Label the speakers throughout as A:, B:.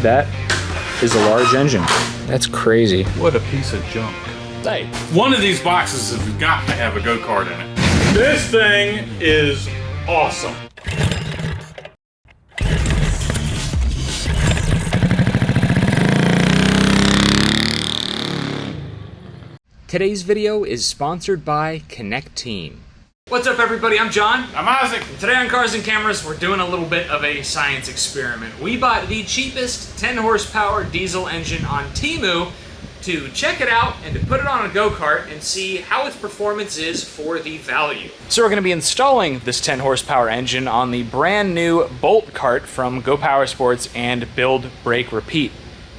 A: That is a large engine. That's crazy.
B: What a piece of junk.
A: Hey.
B: One of these boxes has got to have a go-kart in it. This thing is awesome.
A: Today's video is sponsored by Connect Team. What's up everybody, I'm John.
B: I'm Isaac.
A: Today on Cars and Cameras, we're doing a little bit of a science experiment. We bought the cheapest 10 horsepower diesel engine on Temu to check it out and to put it on a go-kart and see how its performance is for the value. So we're gonna be installing this 10 horsepower engine on the brand new Bolt kart from Go Power Sports and Build, Break, Repeat.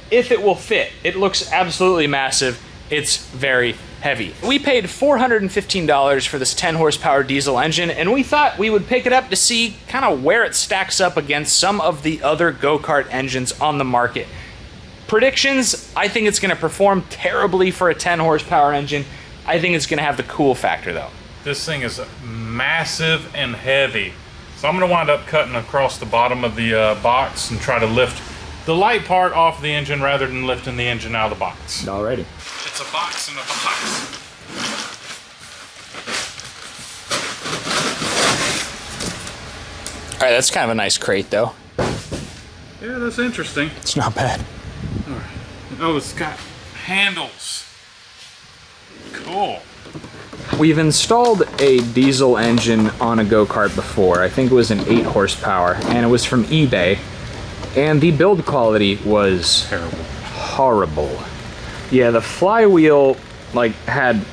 A: If it will fit, it looks absolutely massive. It's very heavy. We paid $415 for this 10 horsepower diesel engine, and we thought we would pick it up to see kind of where it stacks up against some of the other go-kart engines on the market. Predictions, I think it's gonna perform terribly for a 10 horsepower engine. I think it's gonna have the cool factor though.
B: This thing is massive and heavy. So I'm gonna wind up cutting across the bottom of the box and try to lift the light part off the engine rather than lifting the engine out of the box.
A: Alrighty.
B: It's a box in a box.
A: Alright, that's kind of a nice crate though.
B: Yeah, that's interesting.
A: It's not bad.
B: All right. Oh, it's got handles. Cool.
A: We've installed a diesel engine on a go-kart before. I think it was an 8 horsepower, and it was from eBay. And the build quality was
B: Terrible.
A: horrible. Yeah, the flywheel like had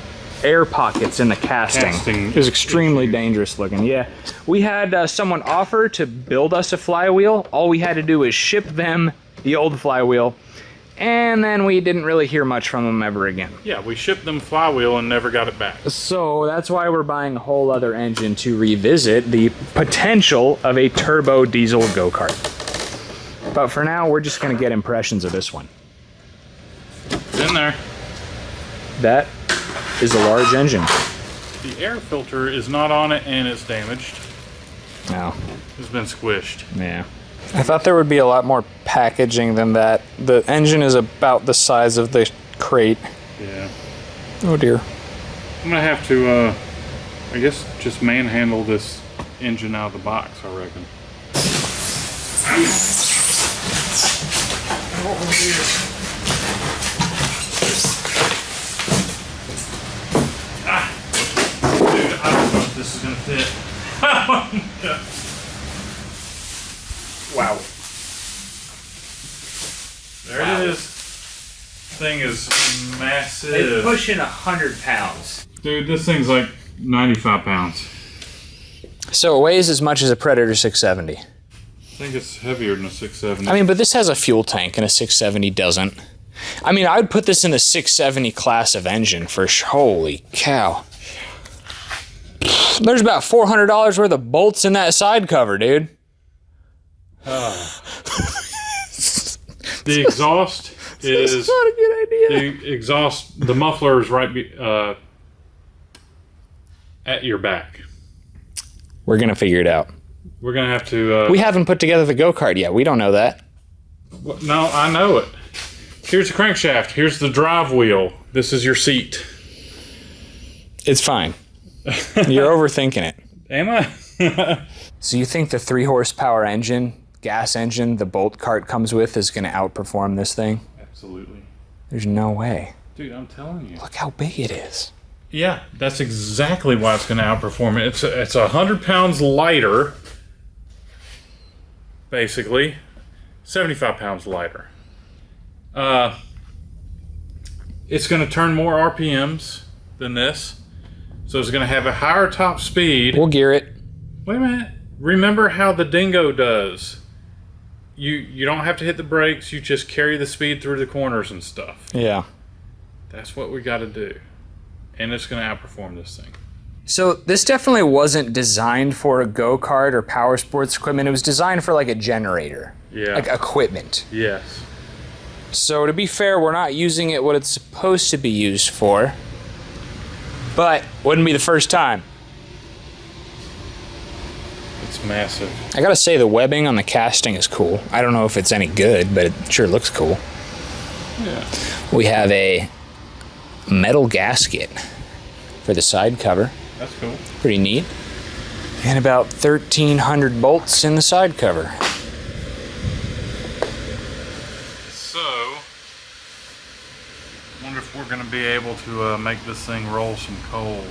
A: air pockets in the casting. It was extremely dangerous looking. Yeah, we had someone offer to build us a flywheel. All we had to do was ship them the old flywheel, and then we didn't really hear much from them ever again.
B: Yeah, we shipped them flywheel and never got it back.
A: So that's why we're buying a whole other engine to revisit the potential of a turbo diesel go-kart. But for now, we're just gonna get impressions of this one.
B: It's in there.
A: That is a large engine.
B: The air filter is not on it and it's damaged.
A: No.
B: It's been squished.
A: Yeah. I thought there would be a lot more packaging than that. The engine is about the size of the crate.
B: Yeah.
A: Oh dear.
B: I'm gonna have to, I guess, just manhandle this engine out of the box, I reckon. Oh dear. Dude, I don't know if this is gonna fit. Wow. There it is. Thing is massive.
A: It's pushing 100 pounds.
B: Dude, this thing's like 95 pounds.
A: So it weighs as much as a Predator 670.
B: I think it's heavier than a 670.
A: I mean, but this has a fuel tank and a 670 doesn't. I mean, I would put this in the 670 class of engine for sure. Holy cow. There's about $400 worth of bolts in that side cover, dude.
B: The exhaust is
A: That's not a good idea.
B: the exhaust. The muffler is right at your back.
A: We're gonna figure it out.
B: We're gonna have to.
A: We haven't put together the go-kart yet. We don't know that.
B: No, I know it. Here's the crankshaft. Here's the drive wheel. This is your seat.
A: It's fine. You're overthinking it.
B: Am I?
A: So you think the 3 horsepower engine, gas engine, the Bolt kart comes with is gonna outperform this thing?
B: Absolutely.
A: There's no way.
B: Dude, I'm telling you.
A: Look how big it is.
B: Yeah, that's exactly why it's going to outperform it. It's 100 pounds lighter, basically. 75 pounds lighter. It's going to turn more RPMs than this. So it's going to have a higher top speed.
A: We'll gear it.
B: Wait a minute. Remember how the Dingo does. You don't have to hit the brakes. You just carry the speed through the corners and stuff.
A: Yeah.
B: That's what we got to do. And it's going to outperform this thing.
A: So this definitely wasn't designed for a go-kart or power sports equipment. It was designed for like a generator.
B: Yeah.
A: Like equipment.
B: Yes.
A: So to be fair, we're not using it what it's supposed to be used for. But wouldn't be the first time.
B: It's massive.
A: I gotta say, the webbing on the casting is cool. I don't know if it's any good, but it sure looks cool.
B: Yeah.
A: We have a metal gasket for the side cover.
B: That's cool.
A: Pretty neat. And about 1,300 bolts in the side cover.
B: So, wonder if we're going to be able to make this thing roll some coal.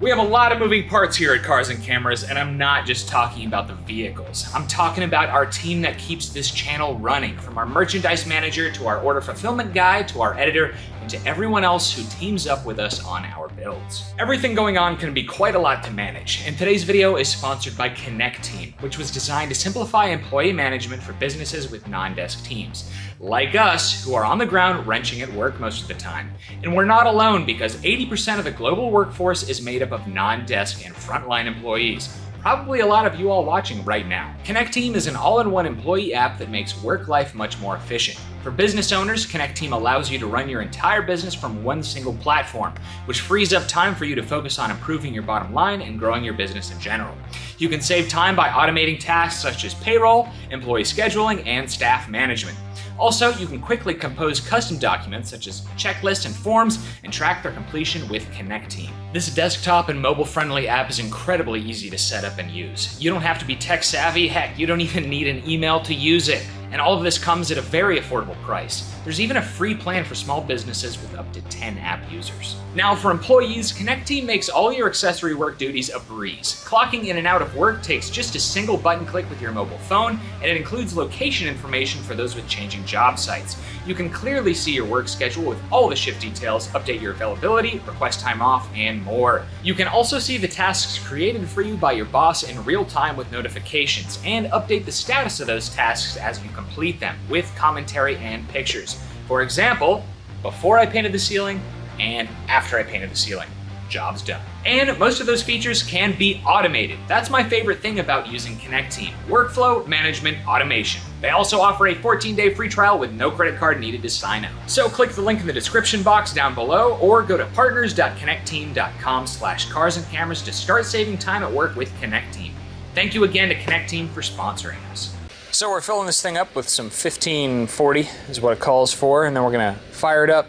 A: We have a lot of moving parts here at Cars and Cameras, and I'm not just talking about the vehicles. I'm talking about our team that keeps this channel running, from our merchandise manager to our order fulfillment guy to our editor and to everyone else who teams up with us on our builds. Everything going on can be quite a lot to manage, and today's video is sponsored by Connect Team, which was designed to simplify employee management for businesses with non-desk teams, like us, who are on the ground wrenching at work most of the time. And we're not alone, because 80% of the global workforce is made up of non-desk and frontline employees. Probably a lot of you all watching right now. Connect Team is an all-in-one employee app that makes work life much more efficient. For business owners, Connect Team allows you to run your entire business from one single platform, which frees up time for you to focus on improving your bottom line and growing your business in general. You can save time by automating tasks such as payroll, employee scheduling, and staff management. Also, you can quickly compose custom documents such as checklists and forms and track their completion with Connect Team. This desktop and mobile-friendly app is incredibly easy to set up and use. You don't have to be tech savvy, heck, you don't even need an email to use it. And all of this comes at a very affordable price. There's even a free plan for small businesses with up to 10 app users. Now for employees, Connect Team makes all your accessory work duties a breeze. Clocking in and out of work takes just a single button click with your mobile phone, and it includes location information for those with changing job sites. You can clearly see your work schedule with all the shift details, update your availability, request time off, and more. You can also see the tasks created for you by your boss in real time with notifications, and update the status of those tasks as you complete them with commentary and pictures. For example, before I painted the ceiling and after I painted the ceiling. Job's done. And most of those features can be automated. That's my favorite thing about using Connect Team: workflow management automation. They also offer a 14-day free trial with no credit card needed to sign up. So click the link in the description box down below or go to partners.connectteam.com/carsandcameras to start saving time at work with Connect Team. Thank you again to Connect Team for sponsoring us. So we're filling this thing up with some 1540 is what it calls for, and then we're gonna fire it up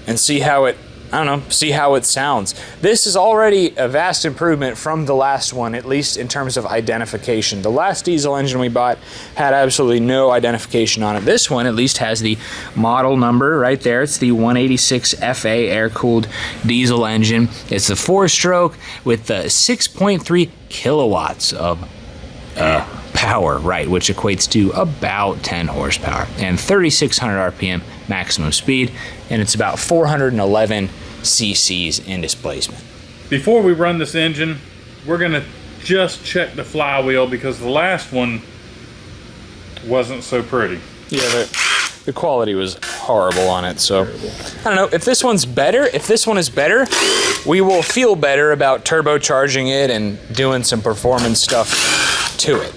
A: and see how it, see how it sounds. This is already a vast improvement from the last one, at least in terms of identification. The last diesel engine we bought had absolutely no identification on it. This one at least has the model number right there. It's the 186 FA air-cooled diesel engine. It's a 4-stroke with 6.3 kilowatts of power, right, which equates to about 10 horsepower and 3,600 RPM maximum speed, and it's about 411 cc's in displacement. Before we run this engine, we're gonna just check the flywheel because the last one wasn't so pretty. Yeah, the quality was horrible on it, so I don't know if this one's better. If this one is better, we will feel better about turbocharging it and doing some performance stuff to it.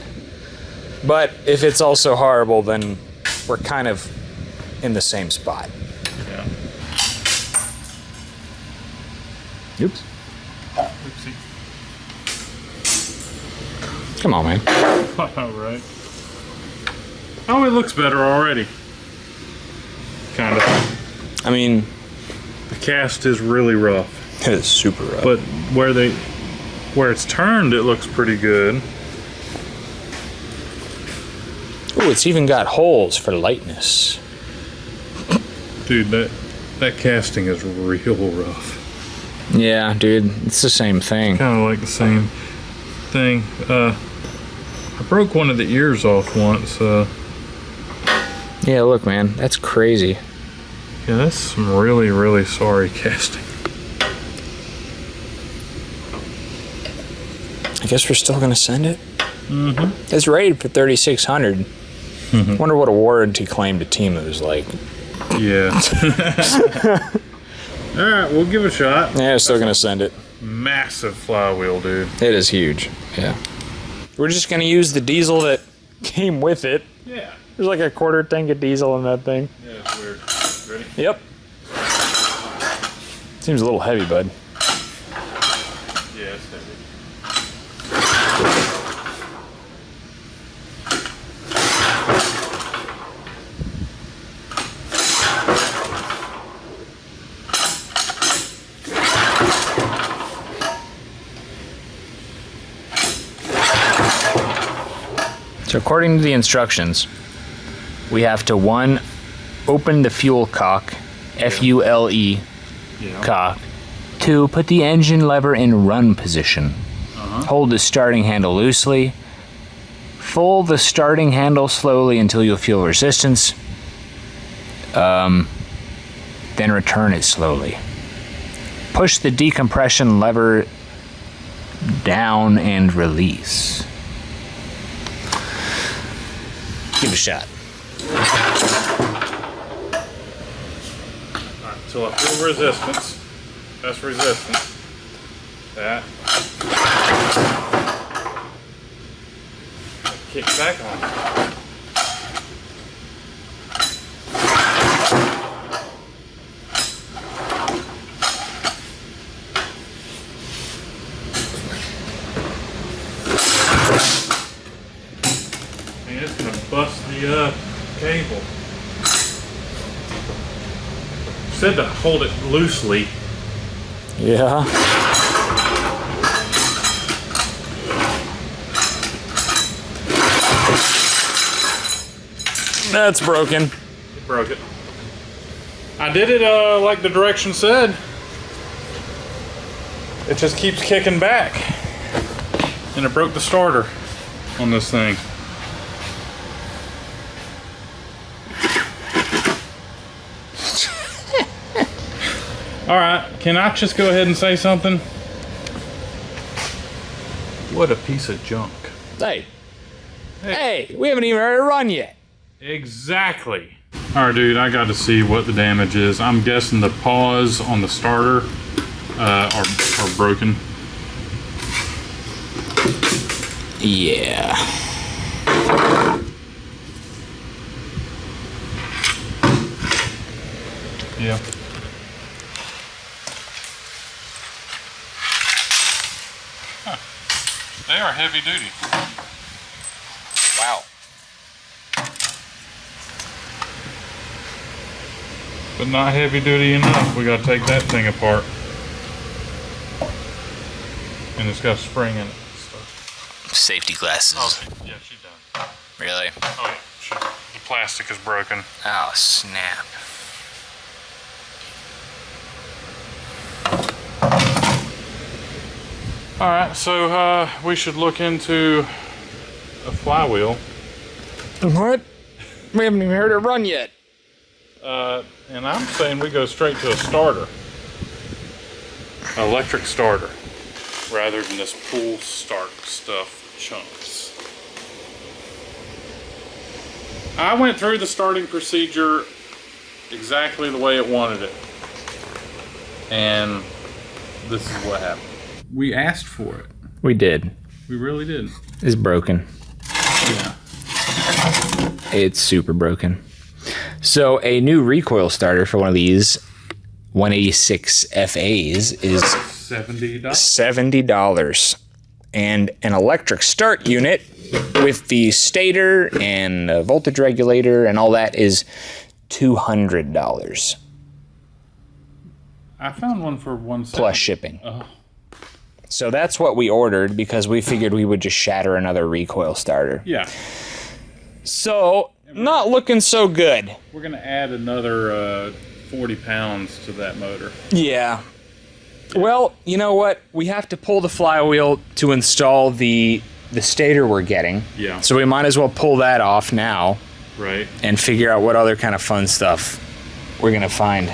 A: But if it's also horrible, then we're kind of in the same spot.
B: Yeah.
A: Oops.
B: Oopsie.
A: Come on, man.
B: All right. Oh, it looks better already. Kind of.
A: I mean,
B: the cast is really rough.
A: it is super rough.
B: But where it's turned, it looks pretty good.
A: Ooh, it's even got holes for lightness.
B: Dude, that casting is real rough.
A: Yeah, dude, it's the same thing.
B: Kind of like the same thing. I broke one of the ears off once.
A: Yeah, look, man, that's crazy.
B: Yeah, that's some really, really sorry casting.
A: I guess we're still gonna send it.
B: Mm-hmm.
A: It's rated for 3,600. Mm-hmm. Wonder what a warranty claim to Temu is like.
B: Yeah. All right, we'll give it a shot.
A: Yeah, still gonna send it.
B: Massive flywheel, dude.
A: It is huge. Yeah. We're just gonna use the diesel that came with it.
B: Yeah.
A: There's like a quarter tank of diesel in that thing.
B: Yeah, it's weird. Ready?
A: Yep. Seems a little heavy, bud.
B: Yeah, it's heavy.
A: So according to the instructions, we have to 1, open the fuel cock, F-U-L-E, cock. 2, put the engine lever in run position. Hold the starting handle loosely. Pull the starting handle slowly until you'll feel resistance. Then return it slowly. Push the decompression lever down and release. Give it a shot.
B: Alright, until I feel resistance. That's resistance. That. Kick back on. And it's gonna bust the cable. Said to hold it loosely.
A: Yeah. That's broken.
B: It broke it. I did it like the direction said. It just keeps kicking back. And it broke the starter on this thing. Alright, can I just go ahead and say something? What a piece of junk.
A: Hey. Hey, we haven't even heard it run yet.
B: Exactly. Alright, dude, I got to see what the damage is. I'm guessing the paws on the starter are broken.
A: Yeah.
B: Yeah. Huh. They are heavy duty.
A: Wow.
B: But not heavy duty enough. We gotta take that thing apart. And it's got a spring in it.
A: Safety glasses.
B: Oh, yeah, she done.
A: Really?
B: Oh yeah, the plastic is broken.
A: Oh, snap.
B: Alright, so we should look into a flywheel.
A: What? We haven't even heard it run yet.
B: And I'm saying we go straight to a starter. Electric starter. Rather than this pull start stuff chunks. I went through the starting procedure exactly the way it wanted it. And this is what happened. We asked for it.
A: We did.
B: We really did.
A: It's broken.
B: Yeah.
A: It's super broken. So a new recoil starter for one of these 186 FAs is
B: $70.
A: $70. And an electric start unit with the stator and the voltage regulator and all that is $200.
B: I found one for $170.
A: Plus shipping. So that's what we ordered because we figured we would just shatter another recoil starter.
B: Yeah.
A: So, not looking so good.
B: We're going to add another 40 pounds to that motor.
A: Yeah. Well, you know what? We have to pull the flywheel to install the stator we're getting.
B: Yeah.
A: So we might as well pull that off now.
B: Right.
A: And figure out what other kind of fun stuff we're going to find.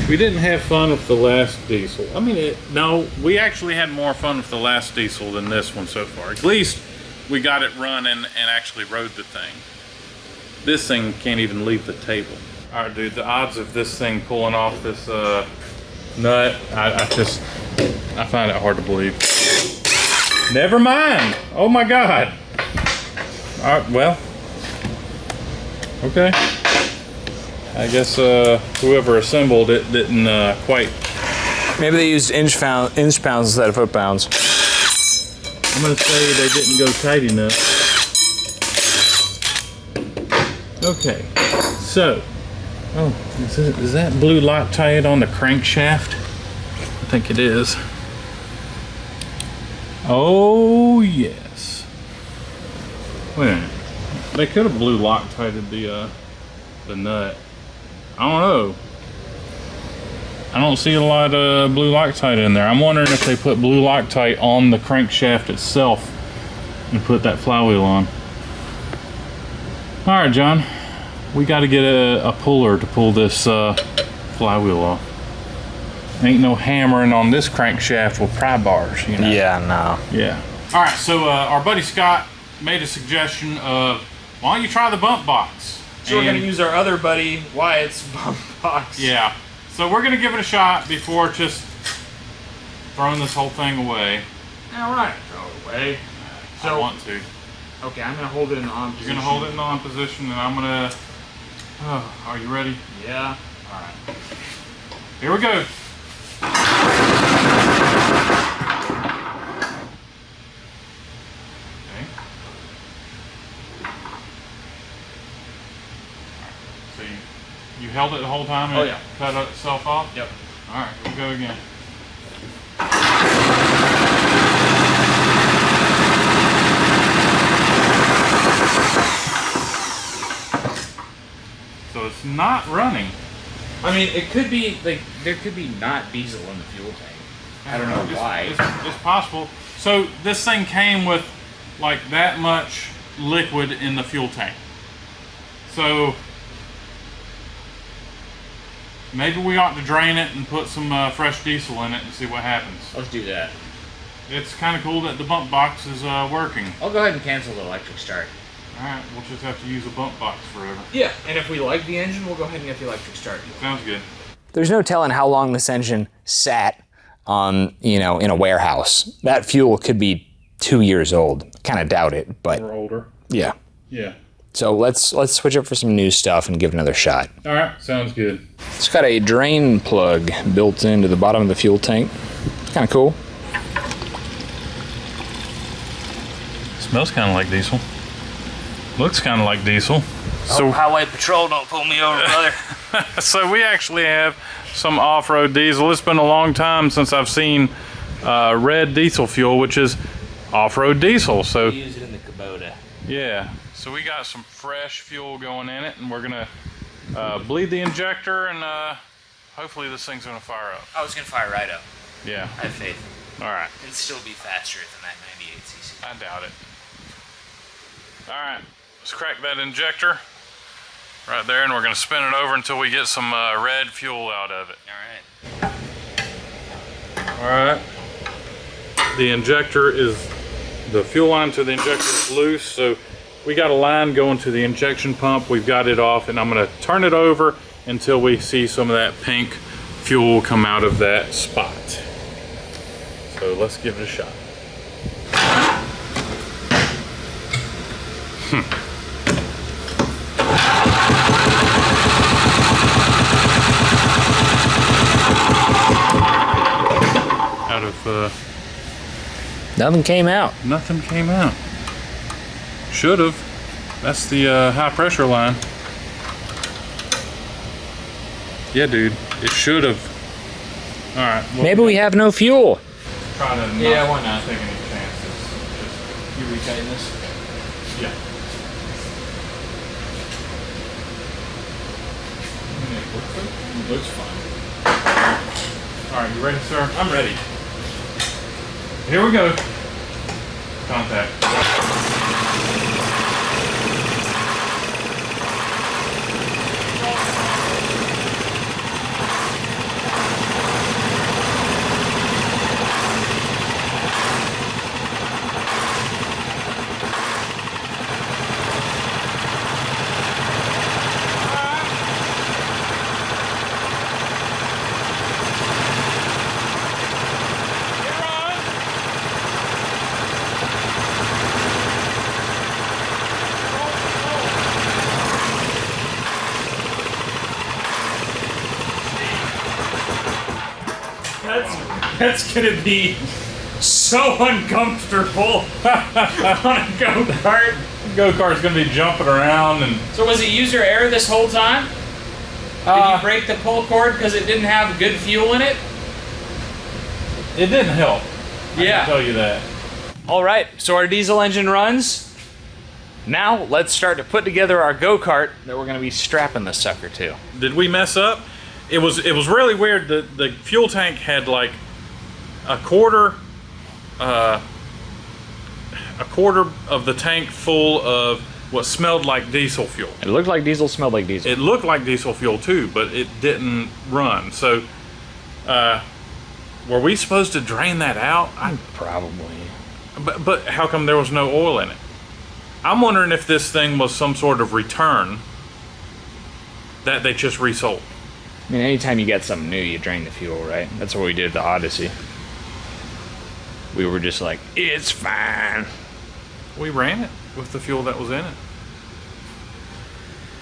B: We didn't have fun with the last diesel. I mean, no, we actually had more fun with the last diesel than this one so far. At least we got it running and actually rode the thing. This thing can't even leave the table. All right, dude, the odds of this thing pulling off this nut, I find it hard to believe. Never mind. Oh my God. All right, well, okay. I guess whoever assembled it didn't quite.
A: Maybe they used inch pounds instead of foot pounds.
B: I'm gonna say they didn't go tight enough. Okay, so, is that blue Loctite on the crankshaft? I think it is. Oh yes. Wait a minute. They could have blue Loctited the nut. I don't know. I don't see a lot of blue Loctite in there. I'm wondering if they put blue Loctite on the crankshaft itself and put that flywheel on. All right, John. We got to get a puller to pull this flywheel off. Ain't no hammering on this crankshaft with pry bars, you know?
C: Yeah, no.
B: Yeah. All right, so our buddy Scott made a suggestion of, why don't you try the bump box?
A: So we're gonna use our other buddy Wyatt's bump box.
B: Yeah. So we're gonna give it a shot before just throwing this whole thing away.
A: Now we're not gonna throw it away. So,
B: I want to.
A: Okay, I'm gonna hold it in the on position.
B: You're gonna hold it in the on position, and I'm gonna. Oh, are you ready?
A: Yeah. All right.
B: Here we go. Okay. So you held it the whole time and
A: Oh, yeah.
B: it cut itself off?
A: Yep.
B: All right, here we go again. So it's not running.
A: I mean, it could be like there could be not diesel in the fuel tank. I don't know why.
B: It's possible. So this thing came with like that much liquid in the fuel tank. So maybe we ought to drain it and put some fresh diesel in it and see what happens.
A: Let's do that.
B: It's kind of cool that the bump box is working.
A: I'll go ahead and cancel the electric start.
B: Alright, we'll just have to use a bump box forever.
A: Yeah, and if we like the engine, we'll go ahead and get the electric start.
B: Sounds good.
C: There's no telling how long this engine sat on, in a warehouse. That fuel could be 2 years old. Kind of doubt it, but
B: Or older.
C: yeah.
B: Yeah.
C: So let's switch up for some new stuff and give it another shot.
B: Alright, sounds good.
C: It's got a drain plug built into the bottom of the fuel tank. It's kind of cool.
B: Smells kind of like diesel. Looks kind of like diesel.
A: So Highway Patrol, don't pull me over, brother.
B: So we actually have some off-road diesel. It's been a long time since I've seen red diesel fuel, which is off-road diesel. So
A: We use it in the Kubota.
B: yeah, so we got some fresh fuel going in it, and we're gonna bleed the injector, and hopefully this thing's gonna fire up.
A: Oh, it's gonna fire right up.
B: Yeah.
A: I have faith.
B: All right.
A: It'll still be faster than that 98cc.
B: I doubt it. All right, let's crack that injector right there, and we're gonna spin it over until we get some red fuel out of it.
A: All right.
B: All right. The fuel line to the injector is loose, so we got a line going to the injection pump. We've got it off, and I'm gonna turn it over until we see some of that pink fuel come out of that spot. So let's give it a shot. Out of
C: Nothing came out.
B: nothing came out. Should have. That's the high pressure line. Yeah, dude, it should have. All right. Well,
C: Maybe we have no fuel.
B: try to
A: Yeah,
B: not
A: why not?
B: take any chances.
A: You retighten this?
B: Yeah. Looks fine. All right, you ready, sir?
A: I'm ready.
B: Here we go. Contact.
A: That's gonna be so uncomfortable on a go-kart.
B: Go-kart's gonna be jumping around and
A: So was it user error this whole time? Did you break the pull cord because it didn't have good fuel in it?
B: it didn't help. I
A: Yeah.
B: can tell you that.
A: All right, so our diesel engine runs.
C: Now let's start to put together our go-kart that we're gonna be strapping the sucker to.
B: Did we mess up? It was really weird. The fuel tank had like a quarter of the tank full of what smelled like diesel fuel.
C: It looked like diesel, smelled like diesel.
B: It looked like diesel fuel too, but it didn't run. So, were we supposed to drain that out?
C: Probably.
B: But how come there was no oil in it? I'm wondering if this thing was some sort of return that they just resold.
C: I mean, anytime you get something new, you drain the fuel, right? That's what we did at the Odyssey. We were just like, it's fine.
B: We ran it with the fuel that was in it.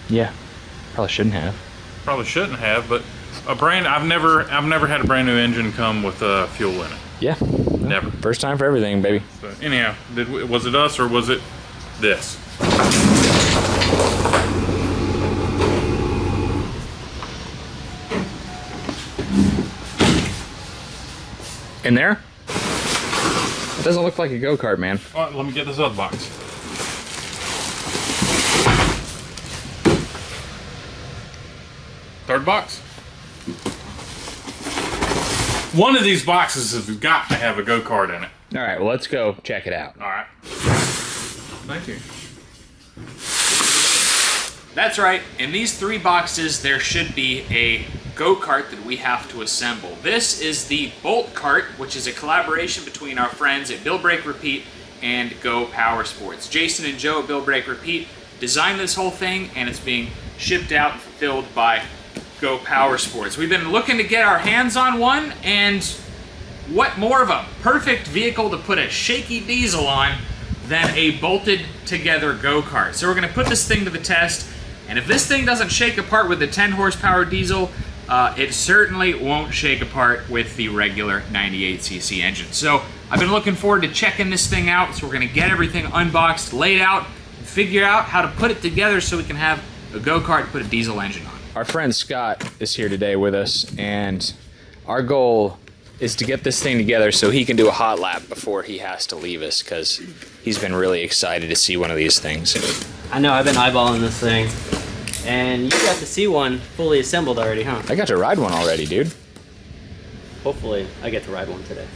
C: Yeah, probably shouldn't have.
B: Probably shouldn't have, but I've never had a brand new engine come with fuel in it.
C: Yeah.
B: Never.
C: First time for everything, baby.
B: So anyhow, was it us or was it this?
C: In there? It doesn't look like a go-kart, man.
B: All right, let me get this other box. Third box. One of these boxes has got to have a go-kart in it.
C: All right, well, let's go check it out.
B: All right. Thank you.
A: That's right. In these 3 boxes, there should be a go-kart that we have to assemble. This is the Bolt Kart, which is a collaboration between our friends at Build Break Repeat and Go Power Sports. Jason and Joe at Build Break Repeat designed this whole thing, and it's being shipped out and fulfilled by Go Power Sports. We've been looking to get our hands on one, and what more of a perfect vehicle to put a shaky diesel on than a bolted together go-kart. So we're gonna put this thing to the test, and if this thing doesn't shake apart with the 10 horsepower diesel, it certainly won't shake apart with the regular 98cc engine. So I've been looking forward to checking this thing out, so we're gonna get everything unboxed, laid out, and figure out how to put it together so we can have a go-kart to put a diesel engine on.
C: Our friend Scott is here today with us, and our goal is to get this thing together so he can do a hot lap before he has to leave us, because he's been really excited to see one of these things.
D: I know, I've been eyeballing this thing, and you got to see one fully assembled already, huh?
C: I got to ride one already, dude.
D: Hopefully, I get to ride one today.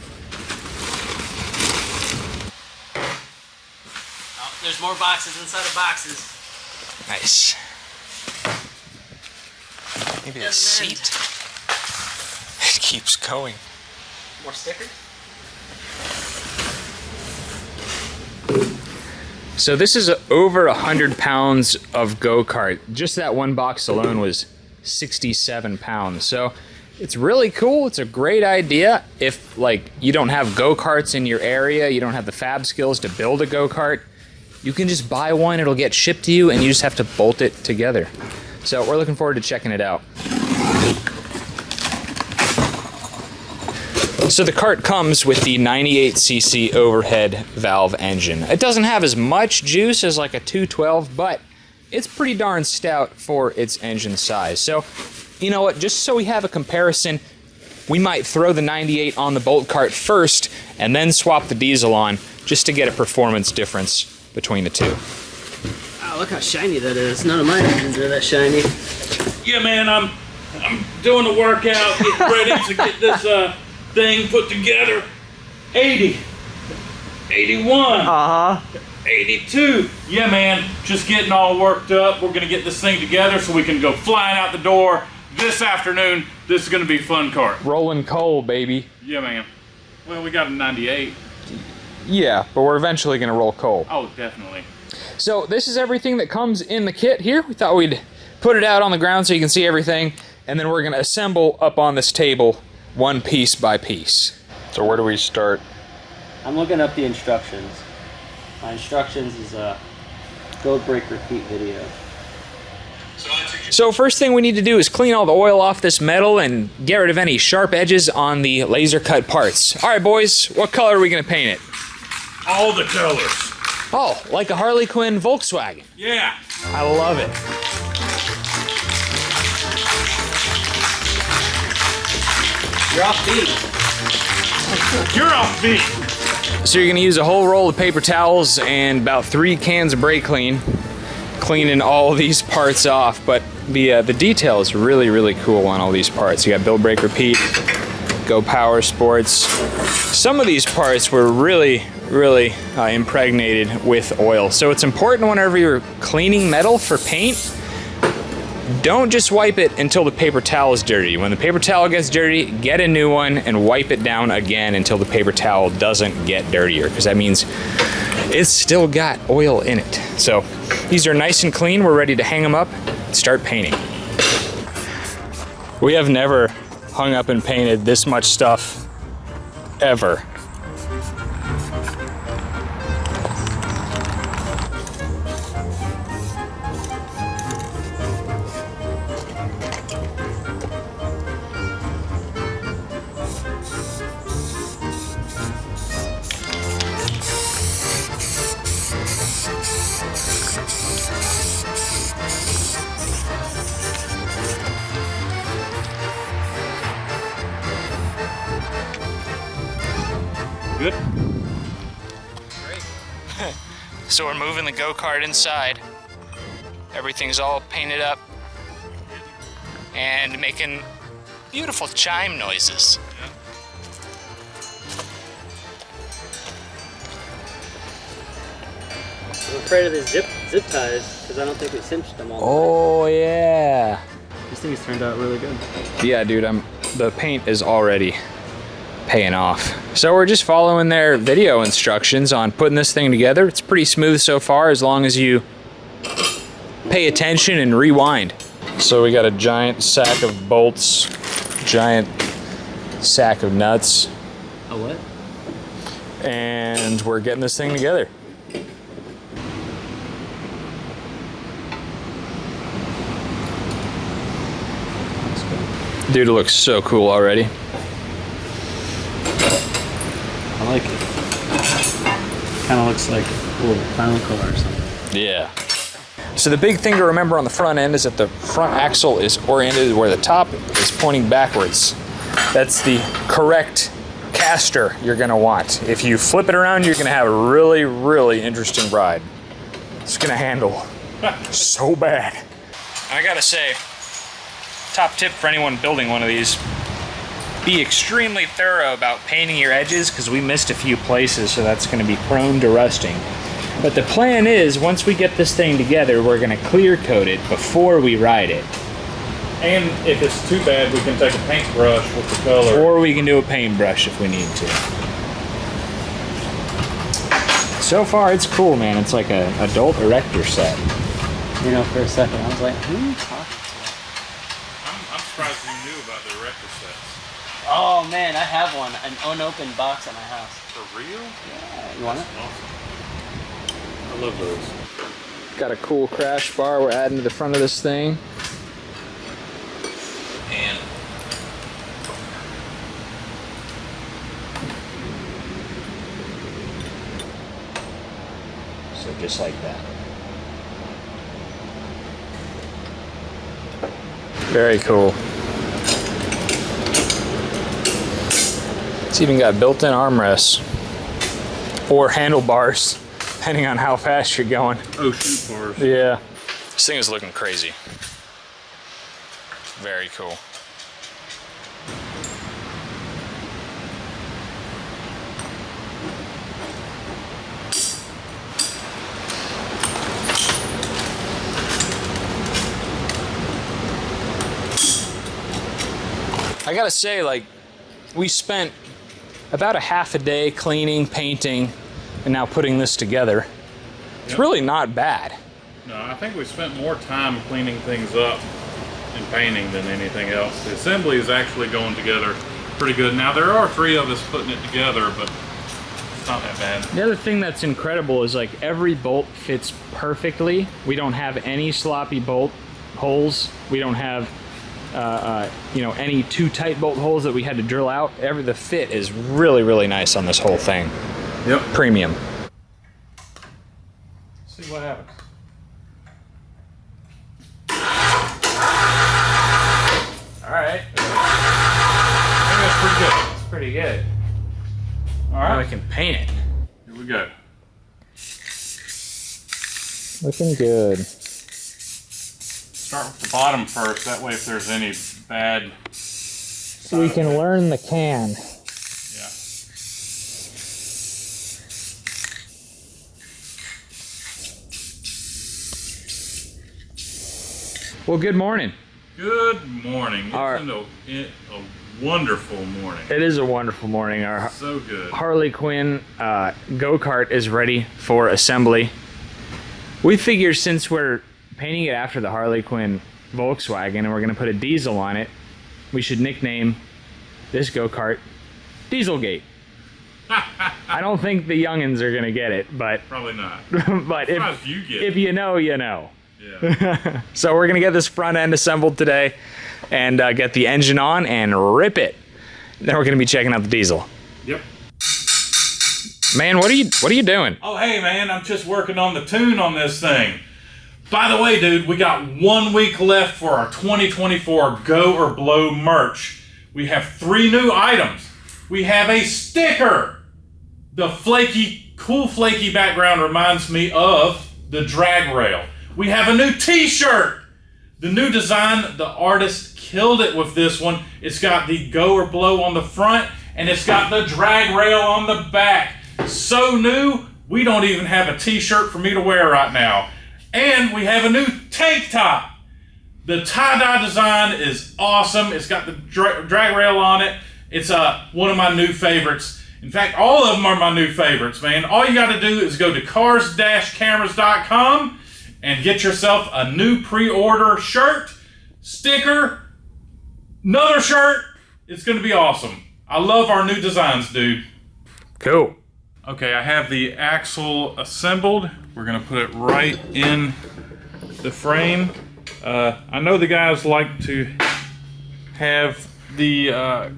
D: Oh, there's more boxes inside of boxes.
C: Nice. Maybe the seat. It keeps going.
D: More stickers?
C: So this is over 100 pounds of go-kart. Just that one box alone was 67 pounds. So it's really cool. It's a great idea. If like you don't have go-karts in your area, you don't have the fab skills to build a go-kart, you can just buy one, it'll get shipped to you, and you just have to bolt it together. So we're looking forward to checking it out. So the kart comes with the 98cc overhead valve engine. It doesn't have as much juice as like a 212, but it's pretty darn stout for its engine size. So, you know what, just so we have a comparison, we might throw the 98 on the Bolt Kart first and then swap the diesel on just to get a performance difference between the two.
D: Oh, look how shiny that is. None of my engines are that shiny.
B: Yeah, man, I'm doing a workout, getting ready to get this thing put together. 80, 81, 82. Yeah, man, just getting all worked up. We're gonna get this thing together so we can go flying out the door this afternoon. This is gonna be a fun kart.
C: Rolling coal, baby.
B: Yeah, man. Well, we got a 98.
C: Yeah, but we're eventually gonna roll coal.
B: Oh, definitely.
C: So this is everything that comes in the kit here. We thought we'd put it out on the ground so you can see everything, and then we're gonna assemble up on this table one piece by piece. So where do we start?
D: I'm looking up the instructions. My instructions is a Go Break Repeat video.
C: So first thing we need to do is clean all the oil off this metal and get rid of any sharp edges on the laser cut parts. All right, boys, what color are we gonna paint it?
B: All the colors.
C: Oh, like a Harley Quinn Volkswagen.
B: Yeah.
C: I love it.
D: You're off beat.
B: You're off beat.
C: So you're gonna use a whole roll of paper towels and about 3 cans of brake clean, cleaning all these parts off. But the detail is really, really cool on all these parts. You got build, break, repeat, Go Power Sports. Some of these parts were really, really impregnated with oil. So it's important whenever you're cleaning metal for paint, don't just wipe it until the paper towel is dirty. When the paper towel gets dirty, get a new one and wipe it down again until the paper towel doesn't get dirtier, because that means it's still got oil in it. So these are nice and clean. We're ready to hang them up and start painting. We have never hung up and painted this much stuff ever.
B: Good?
C: Great. So we're moving the go-kart inside. Everything's all painted up and making beautiful chime noises.
D: I'm afraid of these zip ties because I don't think we cinched them all.
C: Oh yeah.
D: This thing's turned out really good.
C: Yeah, dude, the paint is already paying off. So we're just following their video instructions on putting this thing together. It's pretty smooth so far as long as you pay attention and rewind. So we got a giant sack of bolts, giant sack of nuts.
D: A what?
C: And we're getting this thing together. Dude, it looks so cool already.
D: I like it. Kind of looks like a little clown car or something.
C: Yeah. So the big thing to remember on the front end is that the front axle is oriented where the top is pointing backwards. That's the correct caster you're gonna want. If you flip it around, you're gonna have a really, really interesting ride. It's gonna handle so bad. I gotta say, top tip for anyone building one of these, be extremely thorough about painting your edges, because we missed a few places, so that's going to be prone to rusting. But the plan is, once we get this thing together, we're going to clear coat it before we ride it.
B: And if it's too bad, we can take a paintbrush with the color.
C: Or we can do a paintbrush if we need to. So far, it's cool, man. It's like an adult erector set.
D: You know, for a second, I was like, who are you talking
B: I'm surprised you knew about the erector sets.
D: to? Oh man, I have one, an unopened box at my house.
B: For real?
D: Yeah, you want it?
B: Awesome. I love those.
C: Got a cool crash bar we're adding to the front of this thing.
B: And
C: So just like that. Very cool. It's even got built-in armrests or handlebars, depending on how fast you're going.
B: oh, shoot bars.
C: Yeah. This thing is looking crazy. Very cool. I gotta say, like, we spent about a half a day cleaning, painting, and now putting this together. It's really not bad.
B: No, I think we spent more time cleaning things up and painting than anything else. The assembly is actually going together pretty good. Now, there are 3 of us putting it together, but it's not that bad.
C: The other thing that's incredible is, like, every bolt fits perfectly. We don't have any sloppy bolt holes. We don't have you know, any too tight bolt holes that we had to drill out. The fit is really, really nice on this whole thing.
B: Yep.
C: Premium.
B: See what happens.
C: All right.
B: I think that's pretty good.
C: It's pretty good.
B: All
C: Now
B: right.
C: we can paint it.
B: we go.
C: Looking good.
B: Start with the bottom first. That way, if there's any bad.
C: So we can learn the can.
B: Yeah.
C: Well, good morning.
B: Good morning. It's
C: Our-
B: a wonderful morning.
C: It is a wonderful morning. Our
B: So good.
C: Harley Quinn go-kart is ready for assembly. We figure since we're painting it after the Harley Quinn Volkswagen and we're going to put a diesel on it, we should nickname this go-kart Dieselgate. I don't think the youngins are going to get it, but
B: Probably not.
C: but
B: Surprised you get
C: if
B: it.
C: you know, you know.
B: Yeah.
C: So we're going to get this front end assembled today and get the engine on and rip it. Then we're going to be checking out the diesel.
B: Yep.
C: Man, what are you doing?
B: Oh, hey, man, I'm just working on the tune on this thing. By the way, dude, we got 1 week left for our 2024 Go or Blow merch. We have 3 new items. We have a sticker. The cool flaky background reminds me of the drag rail. We have a new t-shirt. The new design, the artist killed it with this one. It's got the Go or Blow on the front, and it's got the drag rail on the back. So new, we don't even have a t-shirt for me to wear right now. And we have a new tank top. The tie-dye design is awesome. It's got the drag rail on it. It's one of my new favorites. In fact, all of them are my new favorites, man. All you got to do is go to CarsandCameras.com and get yourself a new pre-order shirt, sticker, another shirt. It's going to be awesome. I love our new designs, dude.
C: Cool.
B: Okay, I have the axle assembled. We're gonna put it right in the frame. I know the guys like to have the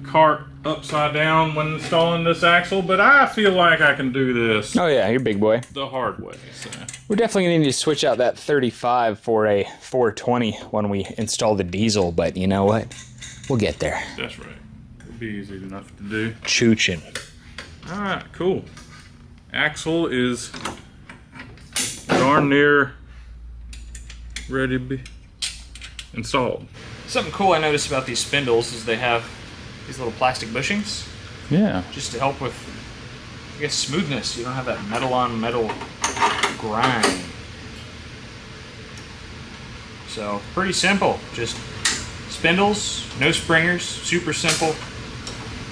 B: cart upside down when installing this axle, but I feel like I can do this
C: Oh yeah, you're a big boy.
B: the hard way. So.
C: We're definitely going to need to switch out that 35 for a 420 when we install the diesel, but you know what? We'll get there.
B: That's right. It'll be easy enough to do.
C: Choochin'.
B: All right, cool. Axle is darn near ready to be installed.
A: Something cool I noticed about these spindles is they have these little plastic bushings
B: Yeah.
A: just to help with, I guess, smoothness. You don't have that metal on metal grind. So pretty simple. Just spindles, no springers, super simple.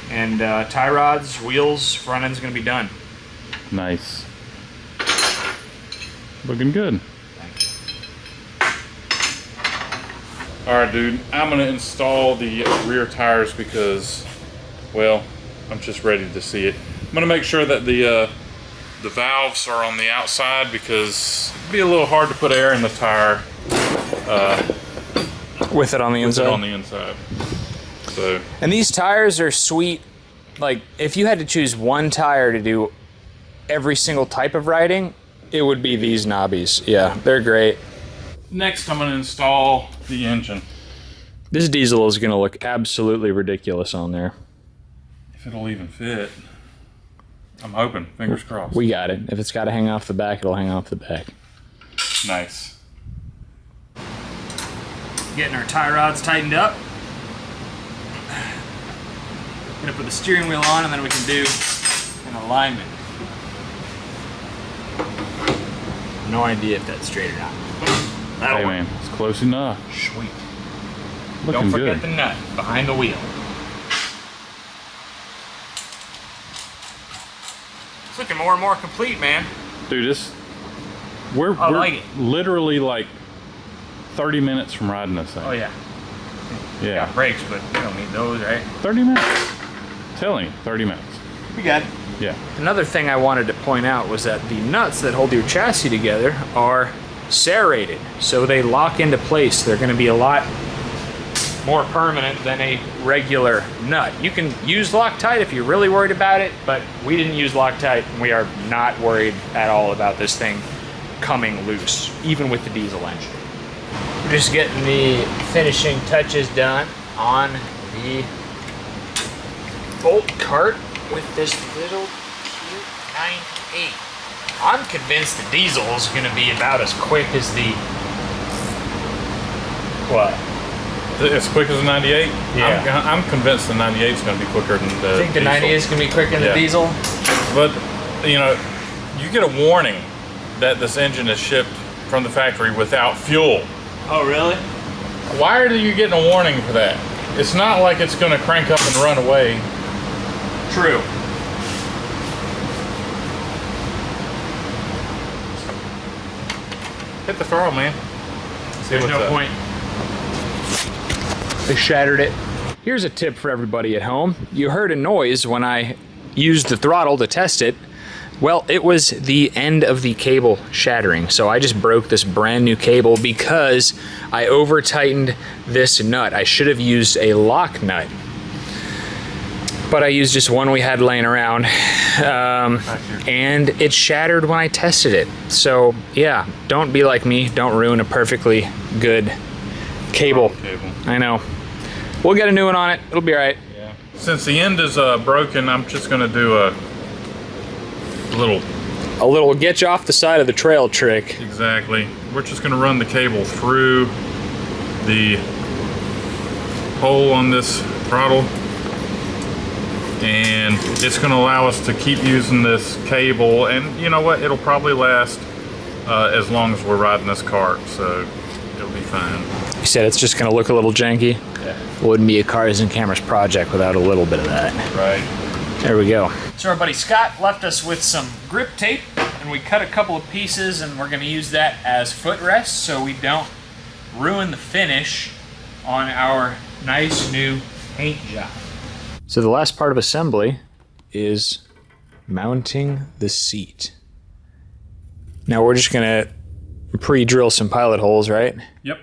A: And tie rods, wheels, front end's gonna be done.
B: Nice. Looking good. Alright, dude, I'm gonna install the rear tires because, well, I'm just ready to see it. I'm gonna make sure that the valves are on the outside because it'd be a little hard to put air in the tire
C: With it on the inside?
B: on the inside. So,
C: And these tires are sweet. Like, if you had to choose one tire to do every single type of riding, it would be these knobbies. Yeah, they're great.
B: next I'm gonna install the engine.
C: This diesel is going to look absolutely ridiculous on there.
B: If it'll even fit. I'm hoping, fingers crossed.
C: We got it. If it's got to hang off the back, it'll hang off the back.
B: Nice.
A: Getting our tie rods tightened up. Gonna put the steering wheel on and then we can do an alignment. No idea if that's straight or not. That'll
B: Hey
A: work.
B: man, it's close enough.
A: Sweet.
B: Looking
A: Don't forget
B: good.
A: the nut behind the wheel. It's looking more and more complete, man.
B: Dude, we're
A: like it.
B: literally like 30 minutes from riding this thing.
A: Oh yeah.
B: Yeah.
A: Got brakes, but we don't need those, right?
B: 30 minutes. Telling you, 30 minutes.
A: We got it.
B: Yeah.
C: Another thing I wanted to point out was that the nuts that hold your chassis together are serrated, so they lock into place. They're going to be a lot more permanent than a regular nut. You can use Loctite if you're really worried about it, but we didn't use Loctite, and we are not worried at all about this thing coming loose, even with the diesel engine. We're just getting the finishing touches done on the bolt cart with this little cute 9.8. I'm convinced the diesel is going to be about as quick as the... What?
B: As quick as the 98?
C: Yeah.
B: I'm convinced the 98 is going to be quicker than the
C: I think the
B: diesel.
C: 98 is going to be quicker than the diesel?
B: But, you know, you get a warning that this engine is shipped from the factory without fuel.
D: Oh, really?
B: Why are you getting a warning for that? It's not like it's going to crank up and run away.
C: True.
B: Hit the throttle, man.
C: There's no point. They shattered it. Here's a tip for everybody at home. You heard a noise when I used the throttle to test it. Well, it was the end of the cable shattering. So I just broke this brand new cable because I over tightened this nut. I should have used a lock nut, but I used just one we had laying around, and it shattered when I tested it. So yeah, don't be like me. Don't ruin a perfectly good cable. I know. We'll get a new one on it. It'll be all right.
B: Yeah. Since the end is broken, I'm just going to do a little
C: get you off the side of the trail trick.
B: Exactly. We're just going to run the cable through the hole on this throttle, and it's going to allow us to keep using this cable, and you know what, it'll probably last as long as we're riding this cart, so it'll be fine.
C: You said it's just going to look a little janky?
B: Yeah.
C: Wouldn't be a Cars and Cameras project without a little bit of that.
B: Right.
C: There we go.
A: So our buddy Scott left us with some grip tape, and we cut a couple of pieces, and we're going to use that as footrests so we don't ruin the finish on our nice new paint job.
C: So the last part of assembly is mounting the seat. Now we're just going to pre-drill some pilot holes, right?
B: Yep.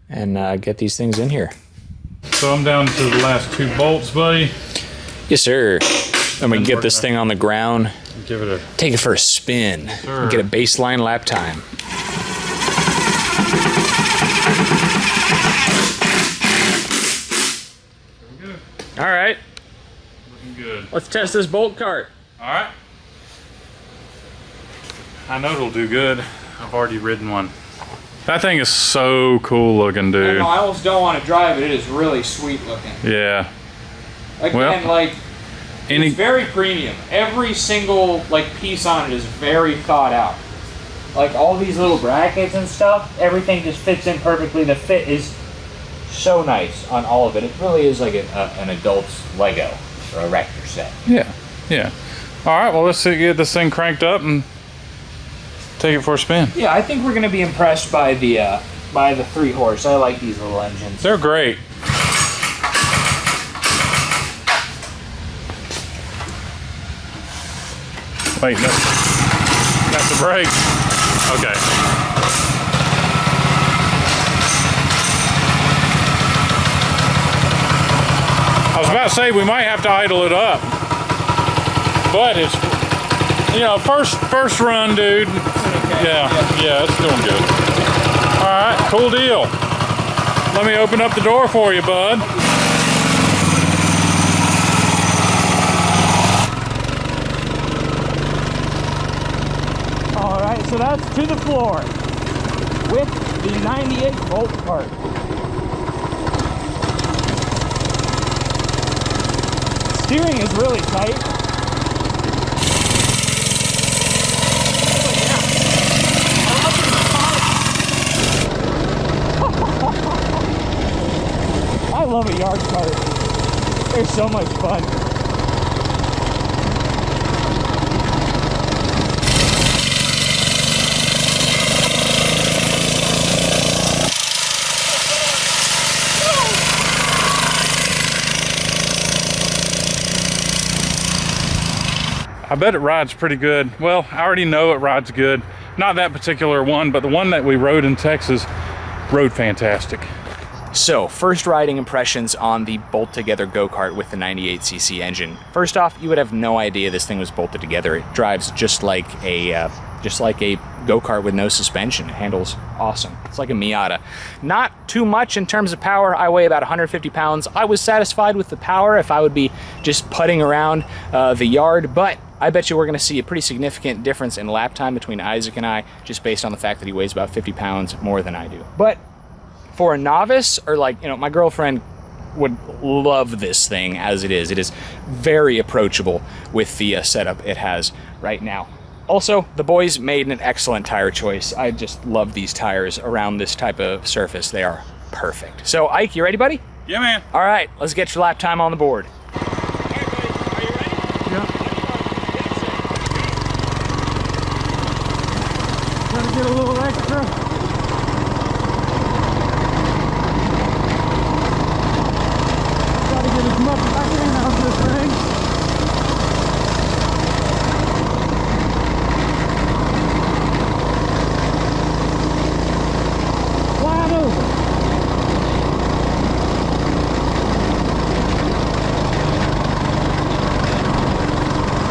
C: And get these things in here.
B: So I'm down to the last 2 bolts, buddy.
C: Yes, sir. And we can get this thing on the ground.
B: Give it a...
C: Take it for a spin.
B: Sure.
C: Get a baseline lap time.
B: Good.
C: All right.
B: Looking good.
C: Let's test this bolt cart.
B: All right. I know it'll do good. I've already ridden one. That thing is so cool looking, dude.
A: I almost don't want to drive it. It is really sweet looking.
B: Yeah.
A: Again,
B: Well,
A: like, it's very premium. Every single piece on it is very thought out.
D: Like all these little brackets and stuff, everything just fits in perfectly. The fit is so nice on all of it. It really is like an adult's Lego or a Rector set.
B: Yeah. Yeah. All right. Well, let's get this thing cranked up and take it for a spin.
D: Yeah, I think we're gonna be impressed by the 3-horse. I like these little engines.
B: They're great. Wait, that's the brake. Okay. I was about to say we might have to idle it up, but it's, you know, first run, dude. Yeah, it's doing good. All right, cool deal. Let me open up the door for you, bud.
D: All right, so that's to the floor with the 98 volt cart. Steering is really tight. I love a yard cart. They're so much fun.
B: I bet it rides pretty good. Well, I already know it rides good. Not that particular one, but the one that we rode in Texas rode fantastic.
C: So, first riding impressions on the bolt-together go-kart with the 98cc engine. First off, you would have no idea this thing was bolted together. It drives just like a go-kart with no suspension. It handles awesome. It's like a Miata. Not too much in terms of power. I weigh about 150 pounds. I was satisfied with the power if I would be just putting around the yard, but I bet you we're going to see a pretty significant difference in lap time between Isaac and I, just based on the fact that he weighs about 50 pounds more than I do. But for a novice, or like, you know, my girlfriend would love this thing as it is. It is very approachable with the setup it has right now. Also, the boys made an excellent tire choice. I just love these tires around this type of surface. They are perfect. So, Ike, you ready, buddy?
B: Yeah, man.
C: All right, let's get your lap time on the board.
B: Trying to get a little extra. Try to get as much as I can out of this thing. Wide open.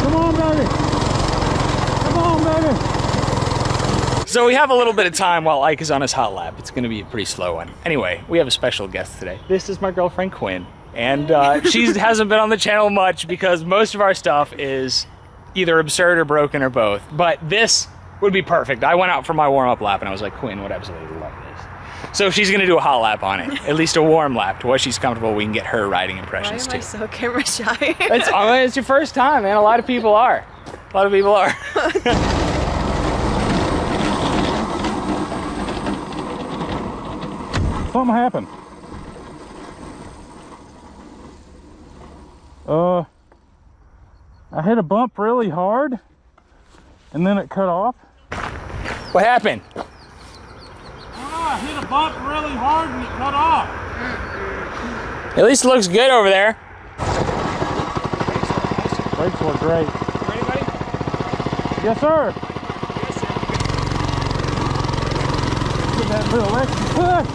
B: Come on, baby. Come on, baby.
C: So we have a little bit of time while Ike is on his hot lap. It's going to be a pretty slow one. Anyway, we have a special guest today. This is my girlfriend, Quinn. And she hasn't been on the channel much because most of our stuff is either absurd or broken or both. But this would be perfect. I went out for my warm-up lap and I was like, Quinn would absolutely love this. So she's going to do a hot lap on it. At least a warm lap. To what she's comfortable, we can get her riding impressions
E: Why am
C: too.
E: I so camera shy?
C: It's your first time, man. A lot of people are. A lot of people are.
B: Something happened. I hit a bump really hard and then it cut off.
C: What happened?
B: I don't know, I hit a bump really hard and it cut off.
C: At least it looks good over there.
B: Brakes were great.
C: Ready, buddy?
B: Yes, sir. Give that little extra push.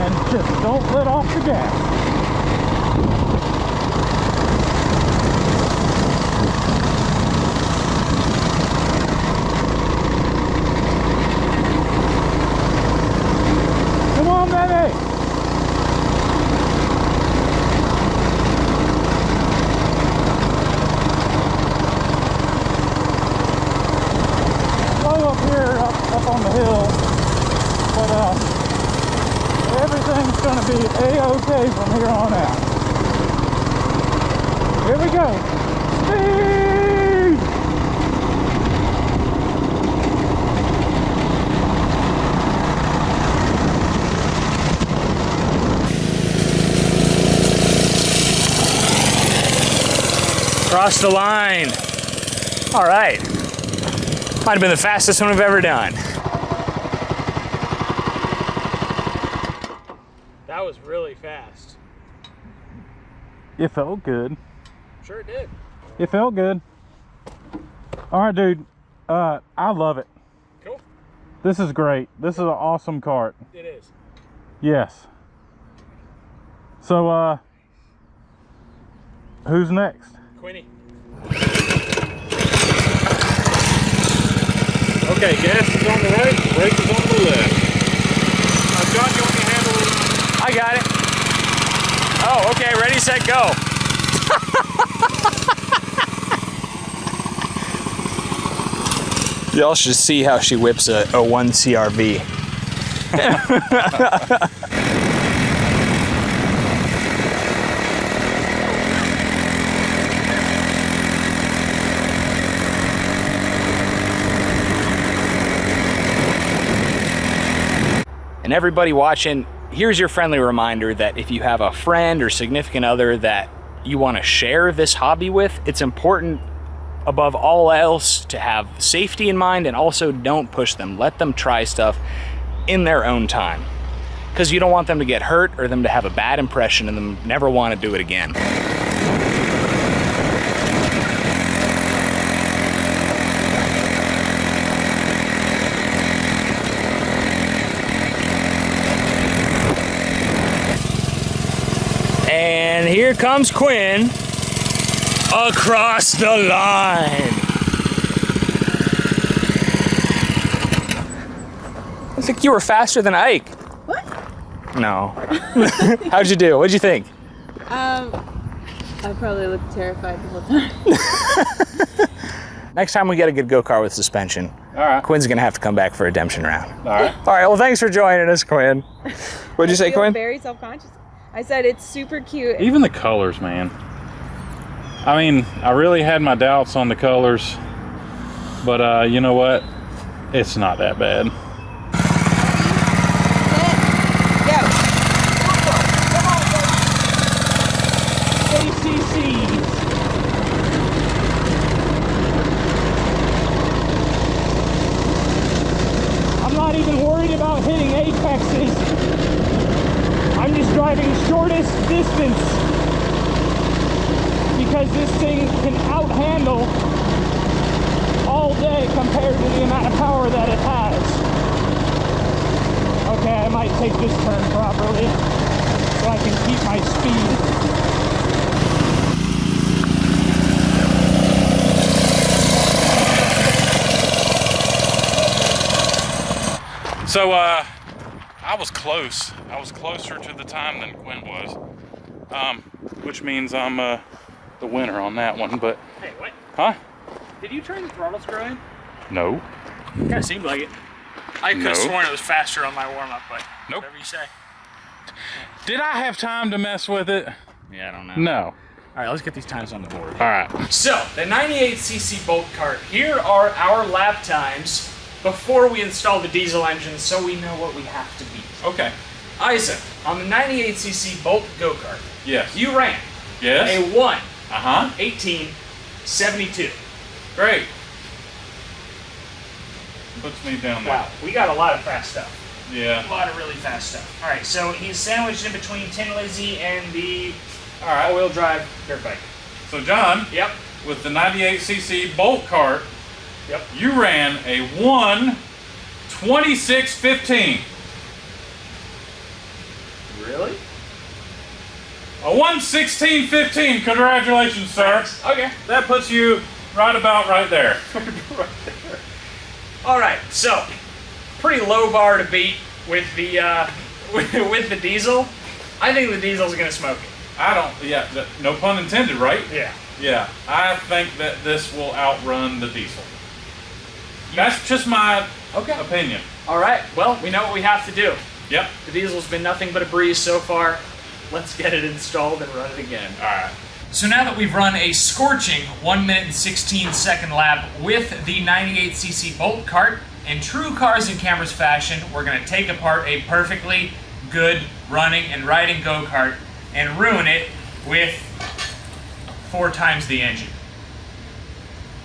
B: And just don't let off the gas. Come on, baby! Slow up here, up on the hill, but everything's gonna be A-okay from here on out. Here we go. Speed!
C: Cross the line. All right. Might have been the fastest one we've ever done. That was really fast.
B: It felt good.
C: Sure did.
B: It felt good. All right, dude. I love it.
C: Cool.
B: This is great. This is an awesome cart.
C: It is.
B: Yes. So, who's next?
C: Quinny.
B: Okay, gas is on the right, brake is on the left. John, you want me to handle it?
C: I got it. Oh, okay. Ready, set, go. Y'all should see how she whips a 1 CRV. And everybody watching, here's your friendly reminder that if you have a friend or significant other that you want to share this hobby with, it's important above all else to have safety in mind, and also don't push them. Let them try stuff in their own time, because you don't want them to get hurt or them to have a bad impression and them never want to do it again. And here comes Quinn across the line. I think you were faster than Ike.
E: What?
C: No. How'd you do? What'd you think?
E: I probably looked terrified the whole time.
C: Next time we get a good go-kart with suspension,
B: All right.
C: Quinn's gonna have to come back for a redemption round.
B: All right.
C: All right, well, thanks for joining us, Quinn. What'd you say,
E: I feel
C: Quinn?
E: very self-conscious. I said it's super cute.
B: Even the colors, man. I mean, I really had my doubts on the colors, but you know what? It's not that bad.
A: I'm not even worried about hitting apexes. I'm just driving shortest distance because this thing can outhandle all day compared to the amount of power that it has. Okay, I might take this turn properly so I can keep my speed.
B: So, I was close. I was closer to the time than Quinn was, which means I'm the winner on that one. But
A: Hey, what?
B: huh?
A: Did you turn the throttle screw in?
B: No.
A: Kind of seemed like it. I could have
B: No.
A: sworn it was faster on my warm-up, but
B: Nope.
A: whatever you say.
B: Did I have time to mess with it?
A: Yeah, I don't know.
B: No.
A: All right, let's get these times on the board.
B: All right.
A: So, the 98cc bolt cart. Here are our lap times before we install the diesel engine so we know what we have to beat.
B: Okay.
A: Isaac, on the 98cc bolt go-kart,
B: Yes.
A: you ran
B: Yes.
A: a 1,
B: Uh-huh.
A: 1872.
B: Great. Puts me down there.
A: Wow, we got a lot of fast stuff.
B: Yeah.
A: A lot of really fast stuff. All right, so he's sandwiched in between Tin Lizzy and the all-wheel drive dirt bike.
B: So, John,
A: Yep,
B: with the 98cc bolt cart,
A: yep.
B: you ran a 1:26:15.
A: Really?
B: A 1:16:15. Congratulations, sir.
A: Okay.
B: That puts you right about right there.
A: All right, so pretty low bar to beat with the with the diesel. I think the diesel's gonna smoke it.
B: I don't, yeah, no pun intended, right?
A: Yeah.
B: Yeah, I think that this will outrun the diesel. That's just my
A: Okay.
B: opinion.
A: All right. Well, we know what we have to do.
B: Yep.
A: The diesel's been nothing but a breeze so far. Let's get it installed and run it again.
B: All right.
A: So now that we've run a scorching 1 minute and 16-second lap with the 98cc bolt cart, in true Cars and Cameras fashion, we're going to take apart a perfectly good running and riding go-kart and ruin it with 4 times the engine.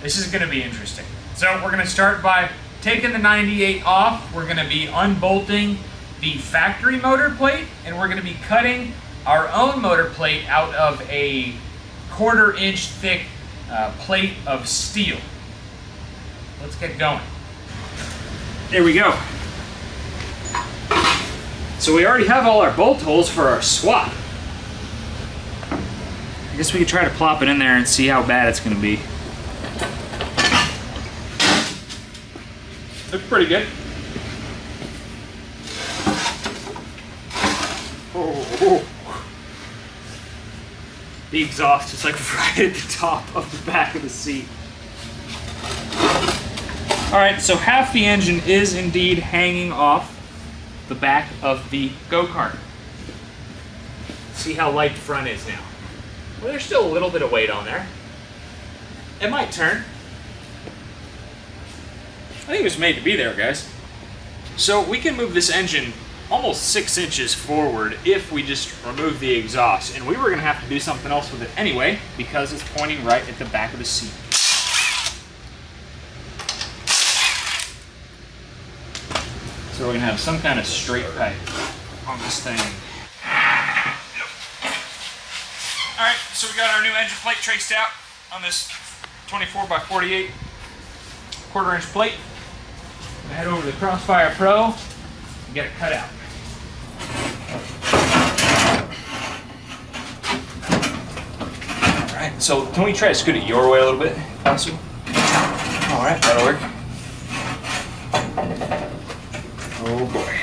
A: This is going to be interesting. So we're going to start by taking the 98 off. We're going to be unbolting the factory motor plate, and we're going to be cutting our own motor plate out of a 1/4 inch thick plate of steel. Let's get going. There we go. So we already have all our bolt holes for our swap. I guess we could try to plop it in there and see how bad it's going to be.
B: Looks pretty good.
A: Oh. The exhaust is like right at the top of the back of the seat. Alright, so half the engine is indeed hanging off the back of the go-kart. See how light the front is now. Well, there's still a little bit of weight on there. It might turn. I think it was made to be there, guys. So we can move this engine almost 6 inches forward if we just remove the exhaust. And we were gonna have to do something else with it anyway because it's pointing right at the back of the seat. So we're gonna have some kind of straight pipe on this thing. All right, so we got our new engine plate traced out on this 24 by 48 1/4 inch plate. Head over to the Crossfire Pro and get it cut out. All right, so can we try to scoot it your way a little bit, possible? All right, that'll work. Oh boy.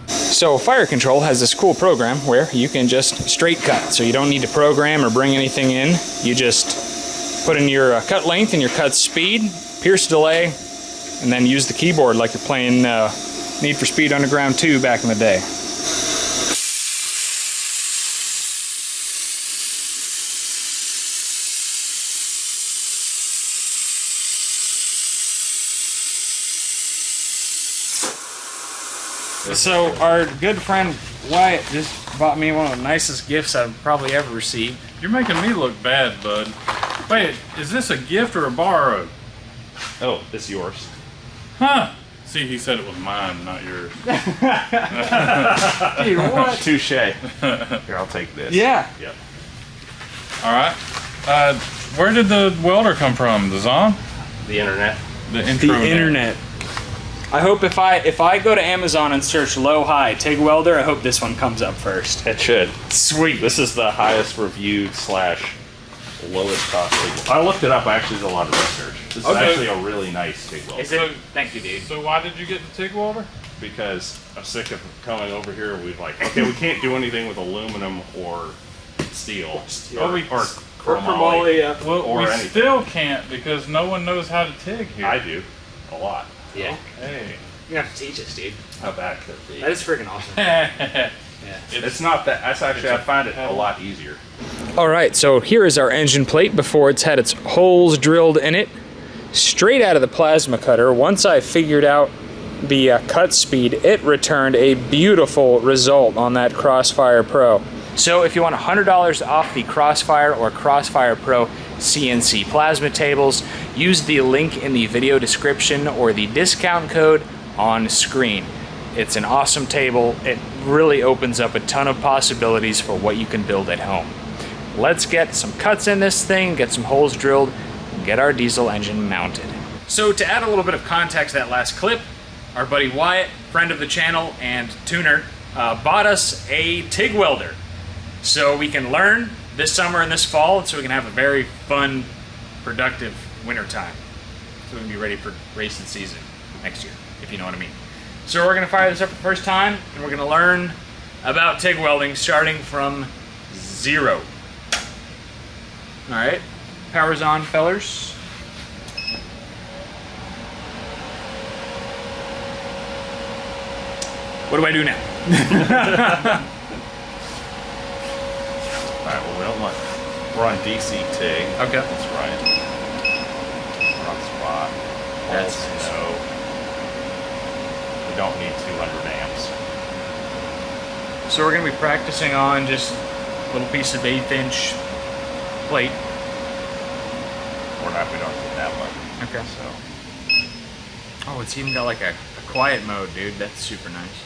C: So So Fire Control has this cool program where you can just straight cut. So you don't need to program or bring anything in. You just put in your cut length and your cut speed, pierce delay, and then use the keyboard like you're playing Need for Speed Underground 2 back in the day. So our good friend Wyatt just bought me one of the nicest gifts I've probably ever received.
B: You're making me look bad, bud. Wait, is this a gift or a borrow?
F: Oh, it's yours.
B: Huh? See, he said it was mine, not yours.
C: Dude, what?
F: Touche. Here, I'll take this.
C: Yeah.
F: Yep.
B: All right. Where did the welder come from? The Zon?
F: The internet.
B: The intro.
C: The internet. I hope if I go to Amazon and search low high TIG welder, I hope this one comes up first.
F: It should.
C: Sweet.
F: This is the highest reviewed / lowest cost TIG. I looked it up. I actually did a lot of research. This is actually a really nice TIG welder.
C: Is it? Thank you, dude.
B: So why did you get the TIG welder?
F: Because I'm sick of coming over here. We'd like, okay, we can't do anything with aluminum or steel or chromoly.
B: Well,
F: or
B: we
F: anything.
B: still can't because no one knows how to TIG here.
F: I do a lot.
C: Yeah.
B: Hey.
C: You have to teach us, dude.
F: How bad could it be?
C: That is freaking awesome.
F: It's not that. That's actually, I find it a lot easier.
C: All right, so here is our engine plate before it's had its holes drilled in it. Straight out of the plasma cutter, once I figured out the cut speed, it returned a beautiful result on that Crossfire Pro. So if you want $100 off the Crossfire or Crossfire Pro CNC plasma tables, use the link in the video description or the discount code on screen. It's an awesome table. It really opens up a ton of possibilities for what you can build at home. Let's get some cuts in this thing, get some holes drilled, and get our diesel engine mounted. So to add a little bit of context to that last clip, our buddy Wyatt, friend of the channel and tuner, bought us a TIG welder. So we can learn this summer and this fall, so we can have a very fun, productive winter time. So we can be ready for racing season next year, if you know what I mean. So we're gonna fire this up for the first time, and we're gonna learn about TIG welding starting from 0. All right, power's on, fellers. What do I do now?
F: All right. Well, we don't want. We're on DC TIG.
C: Okay.
F: That's right. We're on spot.
C: That's
F: nice. No. We don't need 200 amps.
C: So we're gonna be practicing on just a little piece of 1/8" plate.
F: We don't need that much.
C: Okay.
F: So.
C: Oh, it's even got like a quiet mode, dude. That's super nice.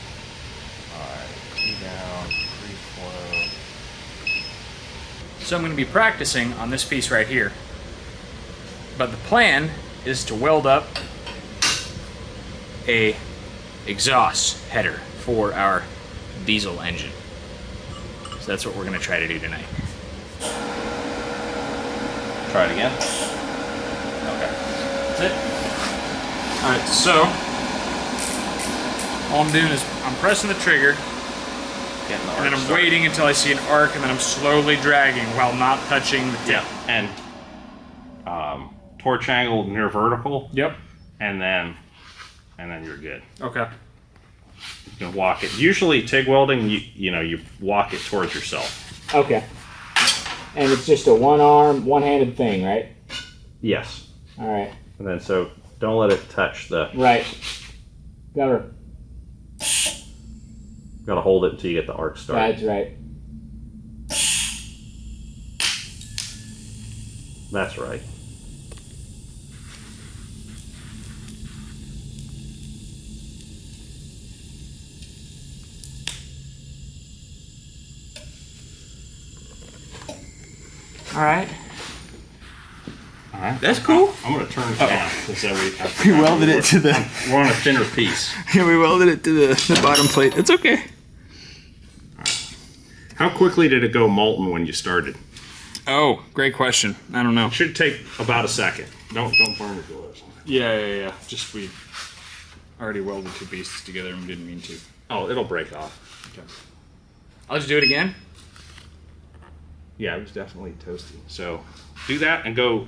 F: Alright, key down, free flow.
C: So I'm going to be practicing on this piece right here. But the plan is to weld up a exhaust header for our diesel engine. So that's what we're going to try to do tonight.
F: Try it again. Okay.
C: That's it. Alright, so all I'm doing is I'm pressing the trigger,
F: Getting the
C: and then
F: arc
C: I'm
F: started.
C: waiting until I see an arc, and then I'm slowly dragging while not touching the tip.
F: Yeah, and torch angle near vertical,
C: Yep.
F: and then you're good.
C: Okay.
F: You can walk it. Usually TIG welding, you walk it towards yourself.
D: Okay. And it's just a one-handed thing, right?
F: Yes.
D: All right.
F: And then so don't let it touch the.
D: Right. Gotta.
F: Gotta hold it until you get the arc started.
D: That's right.
F: That's right.
C: All right.
F: All right.
C: That's cool.
F: I'm gonna turn it down so
C: We welded it to the.
F: We're on a thinner piece.
C: Yeah, we welded it to the bottom plate. It's okay.
F: How quickly did it go molten when you started?
C: Oh, great question. I don't know.
F: It should take about a second. Don't burn your doors.
C: Yeah. Just we
B: already welded two pieces together and didn't mean to.
F: Oh, it'll break off.
B: Okay.
A: I'll just do it again.
F: Yeah, it was definitely toasty. So do that and go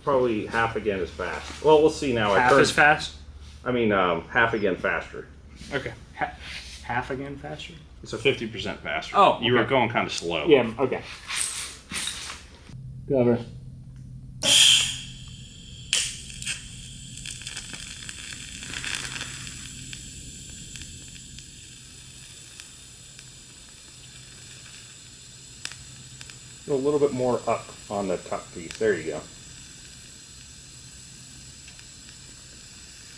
F: probably half again as fast. Well, we'll see now.
A: Half as fast?
F: I mean, half again faster.
A: Okay. Half again faster?
F: So 50% faster.
A: Oh,
F: You were
A: okay.
F: going kind of slow.
A: Yeah, okay. Cover.
F: A little bit more up on the top piece. There you go.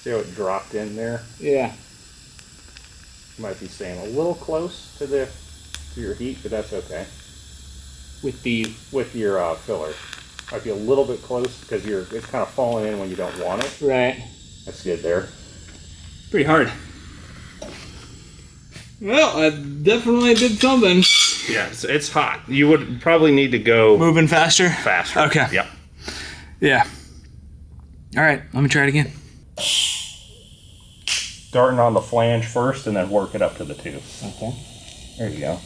F: See how it dropped in there?
A: Yeah.
F: You might be staying a little close to your heat, but that's okay. With your filler, might be a little bit close because it's kind of falling in when you don't want it.
A: Right.
F: That's good there.
A: Pretty hard. Well, I definitely did something.
F: Yeah, it's hot. You would probably need to go
A: Moving faster?
F: faster.
A: Okay.
F: Yep.
A: Yeah. All right, let me try it again.
F: Starting on the flange first and then work it up to the tube.
A: Okay.
F: There you go.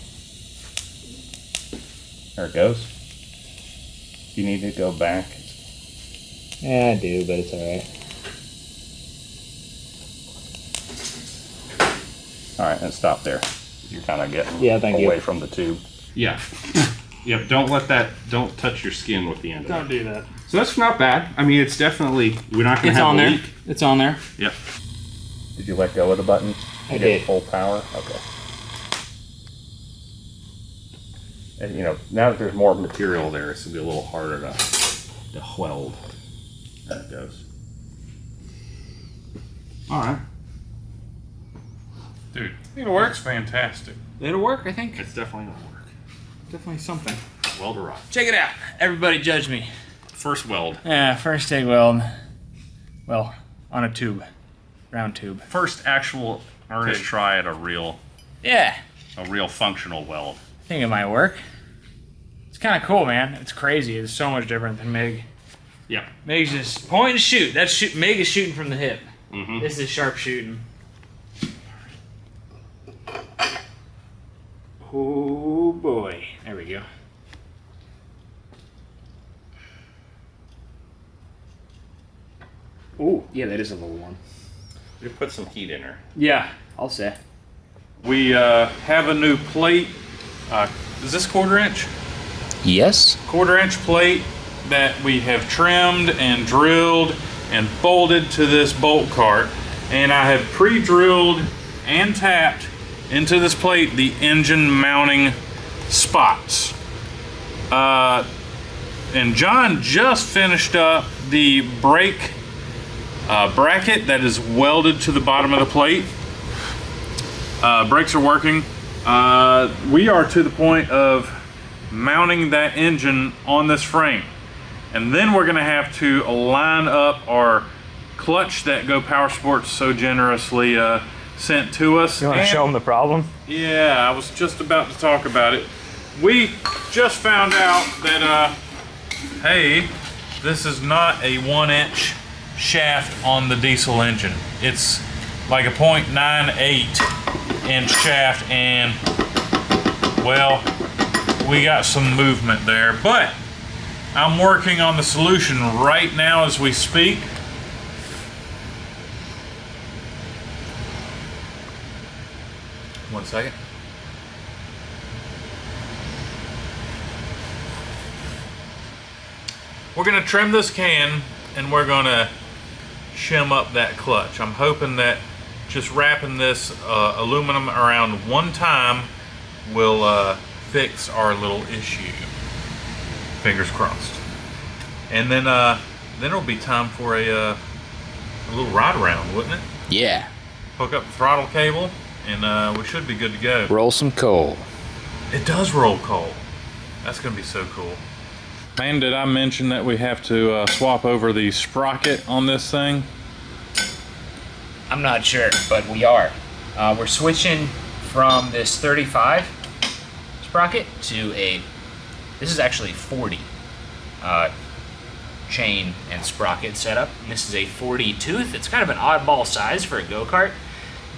F: There it goes. You need to go back.
A: Yeah, I do, but it's all right.
F: All right, and stop there. You're kind of getting
A: thank
F: away
A: you.
F: from the tube. Yeah. Yep, don't touch your skin with the end of it.
A: Don't do that.
F: So that's not bad. I mean, it's definitely, we're not going to
A: It's
F: have
A: on
F: a
A: there.
F: leak.
A: It's on there.
F: Yep. Did you let go of the button?
A: I
F: You
A: did.
F: Full power? Okay. And now that there's more material there, it's going to be a little harder to weld. There it goes. All right.
B: Dude, it works fantastic.
A: It'll work, I think.
F: It's definitely going to work.
A: Definitely something.
F: Welder rock.
A: Check it out. Everybody judge me.
F: First weld.
A: Yeah, first TIG weld. Well, on a tube. Round tube.
F: First actual earnest try at a real functional weld.
A: I think it might work. It's kind of cool, man. It's crazy. It's so much different than MIG.
F: Yeah.
A: MIG's just point and shoot. MIG is shooting from the hip.
F: Mm-hmm.
A: This is sharp shooting. Oh boy. There we go. Oh, yeah, that is a little warm.
F: You put some heat in her.
A: Yeah, I'll say.
B: We have a new plate. Is this 1/4 inch?
C: Yes.
B: 1/4 inch plate that we have trimmed and drilled and bolted to this bolt cart. And I have pre-drilled and tapped into this plate the engine mounting spots. And John just finished up the brake bracket that is welded to the bottom of the plate. Brakes are working. We are to the point of mounting that engine on this frame. And then we're gonna have to line up our clutch that Go Power Sports so generously sent to us.
C: You want to show them the problem?
B: Yeah, I was just about to talk about it. We just found out that, hey, this is not a 1-inch shaft on the diesel engine. It's like a 0.98 inch shaft, and well, we got some movement there, but I'm working on the solution right now as we speak. One second. We're gonna trim this can and we're gonna shim up that clutch. I'm hoping that just wrapping this aluminum around one time will fix our little issue. Fingers crossed. And then it'll be time for a little ride around, wouldn't it?
C: Yeah.
B: Hook up the throttle cable and we should be good to go.
C: Roll some coal.
B: It does roll coal. That's gonna be so cool. Man, did I mention that we have to swap over the sprocket on this thing?
D: I'm not sure, but we are. We're switching from this 35 sprocket to this is actually 40. chain and sprocket setup. And this is a 40 tooth. It's kind of an oddball size for a go-kart,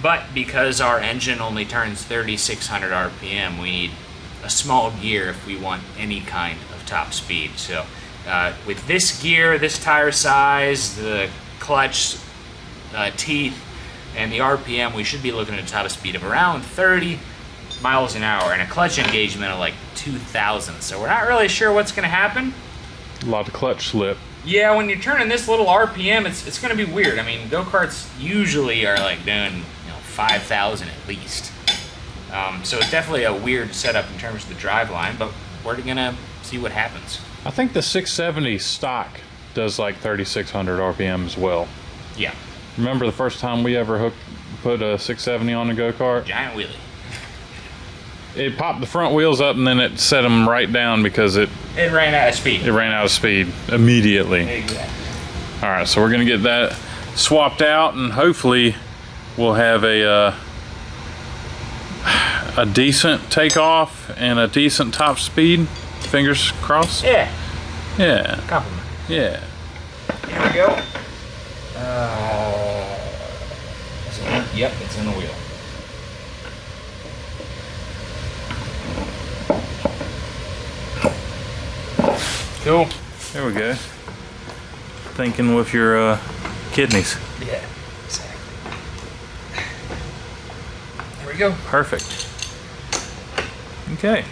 D: but because our engine only turns 3,600 RPM, we need a small gear if we want any kind of top speed. So with this gear, this tire size, the clutch teeth, and the RPM, we should be looking at a top speed of around 30 miles an hour and a clutch engagement of like 2,000. So we're not really sure what's going to happen.
B: A lot of clutch slip.
D: Yeah, when you're turning this little RPM, it's going to be weird. I mean, go-karts usually are like doing 5,000 at least. So it's definitely a weird setup in terms of the drive line, but we're gonna see what happens.
B: I think the 670 stock does like 3,600 RPM as well.
D: Yeah.
B: Remember the first time we ever put a 670 on the go-kart?
D: Giant wheelie.
B: It popped the front wheels up and then it set them right down because it
D: ran out of speed.
B: It ran out of speed immediately.
D: Exactly.
B: All right, so we're gonna get that swapped out and hopefully we'll have a decent takeoff and a decent top speed. Fingers crossed.
D: Yeah.
B: Yeah.
D: Compliment.
B: Yeah.
D: Here we go. Yep, it's in the wheel.
B: Cool. There we go. Thinking with your kidneys.
D: Yeah, exactly. There we go.
B: Perfect. Okay.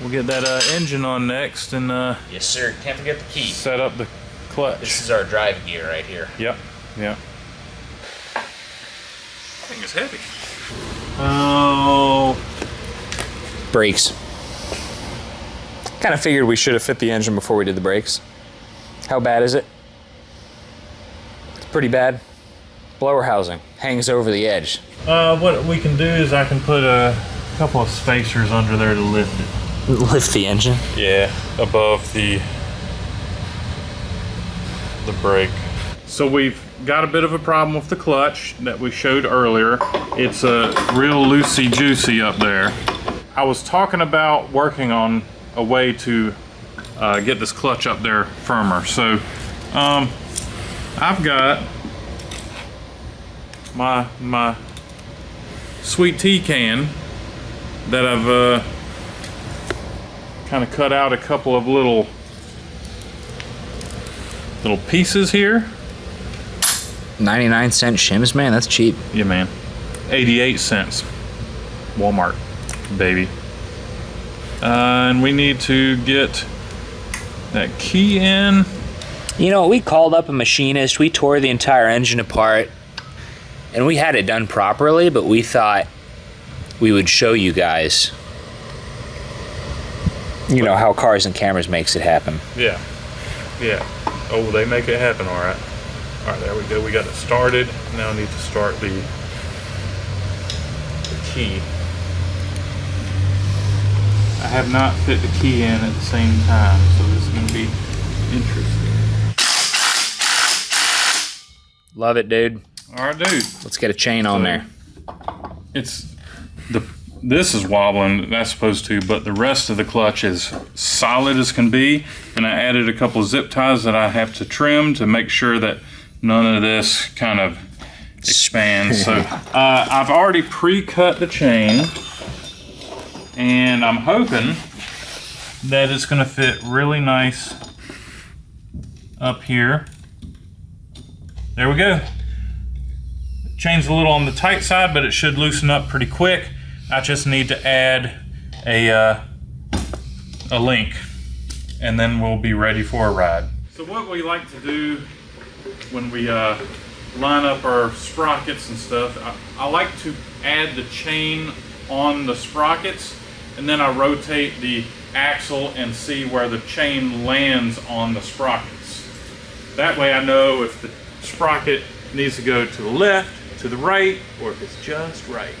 B: We'll get that engine on next and
D: Yes, sir. Can't forget the key.
B: set up the clutch.
D: This is our drive gear right here.
B: Yep. Yep. Thing is heavy. Oh.
C: Brakes. Kind of figured we should have fit the engine before we did the brakes. How bad is it? It's pretty bad. Blower housing hangs over the edge.
B: What we can do is I can put a couple of spacers under there to lift it.
C: Lift the engine?
B: Yeah, above the brake. So we've got a bit of a problem with the clutch that we showed earlier. It's a real loosey-juicy up there. I was talking about working on a way to get this clutch up there firmer. So I've got my sweet tea can that I've kind of cut out a couple of little pieces here.
C: 99-cent shims, man, that's cheap.
B: Yeah, man. 88 cents. Walmart, baby. And we need to get that key in.
D: You know, we called up a machinist, we tore the entire engine apart, and we had it done properly, but we thought we would show you guys, how Cars and Cameras makes it happen.
B: Yeah. Yeah. Oh, they make it happen, all right. All right, there we go. We got it started. Now I need to start the key. I have not fit the key in at the same time, so this is going to be interesting.
D: Love it, dude.
B: All right, dude.
D: Let's get a chain on there.
B: This is wobbling, that's supposed to, but the rest of the clutch is solid as can be. And I added a couple of zip ties that I have to trim to make sure that none of this kind of expands. So I've already pre-cut the chain, and I'm hoping that it's going to fit really nice up here. There we go. Chain's a little on the tight side, but it should loosen up pretty quick. I just need to add a link, and then we'll be ready for a ride. So what we like to do when we line up our sprockets and stuff, I like to add the chain on the sprockets, and then I rotate the axle and see where the chain lands on the sprockets. That way I know if the sprocket needs to go to the left, to the right, or if it's just right.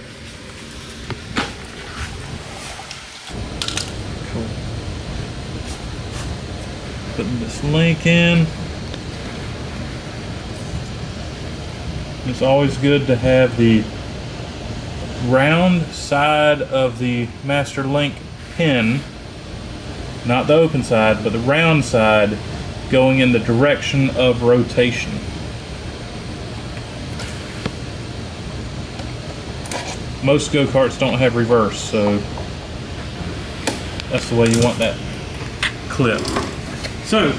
B: Cool. Putting this link in. It's always good to have the round side of the master link pin, not the open side, but the round side going in the direction of rotation. Most go-karts don't have reverse, so that's the way you want that clip. So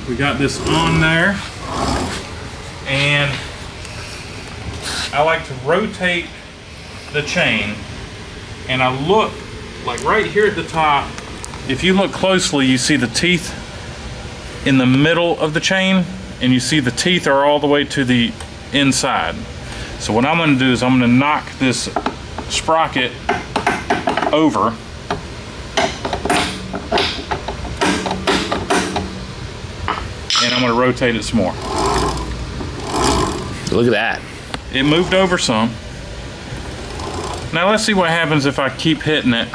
B: we got this on there, and I like to rotate the chain, and I look like right here at the top. If you look closely, you see the teeth in the middle of the chain, and you see the teeth are all the way to the inside. So what I'm going to do is I'm going to knock this sprocket over, and I'm going to rotate it some more.
C: Look at that.
B: It moved over some. Now let's see what happens if I keep hitting it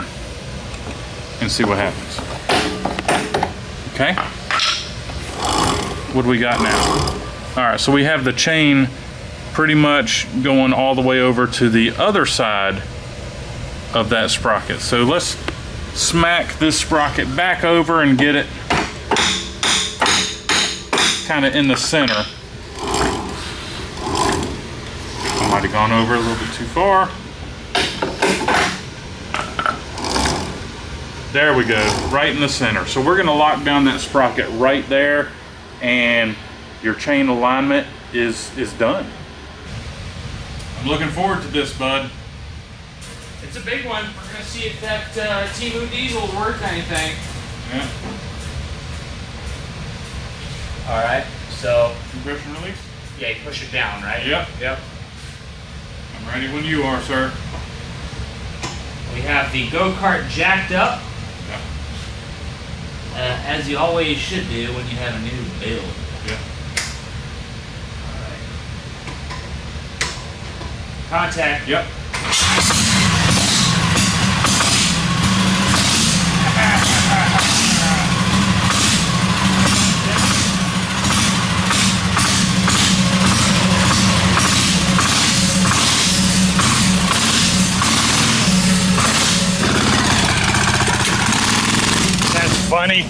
B: and see what happens. Okay? What do we got now? All right, so we have the chain pretty much going all the way over to the other side of that sprocket. So let's smack this sprocket back over and get it kind of in the center. I might have gone over a little bit too far. There we go, right in the center. So we're gonna lock down that sprocket right there, and your chain alignment is done. I'm looking forward to this, bud.
A: It's a big one. We're gonna see if that Temu diesel is worth anything.
B: Yeah.
A: All right. So
B: Compression release?
A: yeah, you push it down, right?
B: Yep.
A: Yep.
B: I'm ready when you are, sir.
A: We have the go-kart jacked up,
B: Yeah.
A: as you always should do when you have a new build.
B: Yeah.
A: All right. Contact.
B: Yep.
C: That's funny.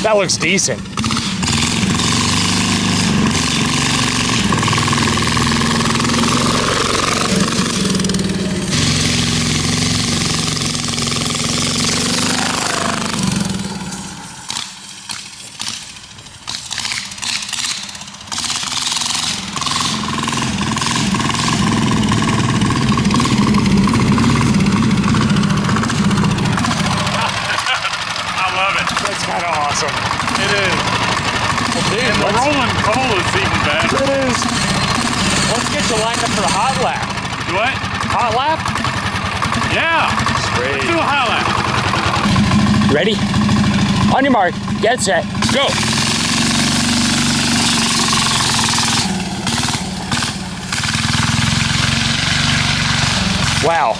C: That looks decent. That's kind of awesome.
B: It is. And the rolling coal is even better.
C: It is. Let's get you lined up for the hot lap.
B: What?
C: Hot lap?
B: Yeah.
C: Sweet.
B: Let's do a hot lap.
C: Ready? On your mark, get set, go. Wow,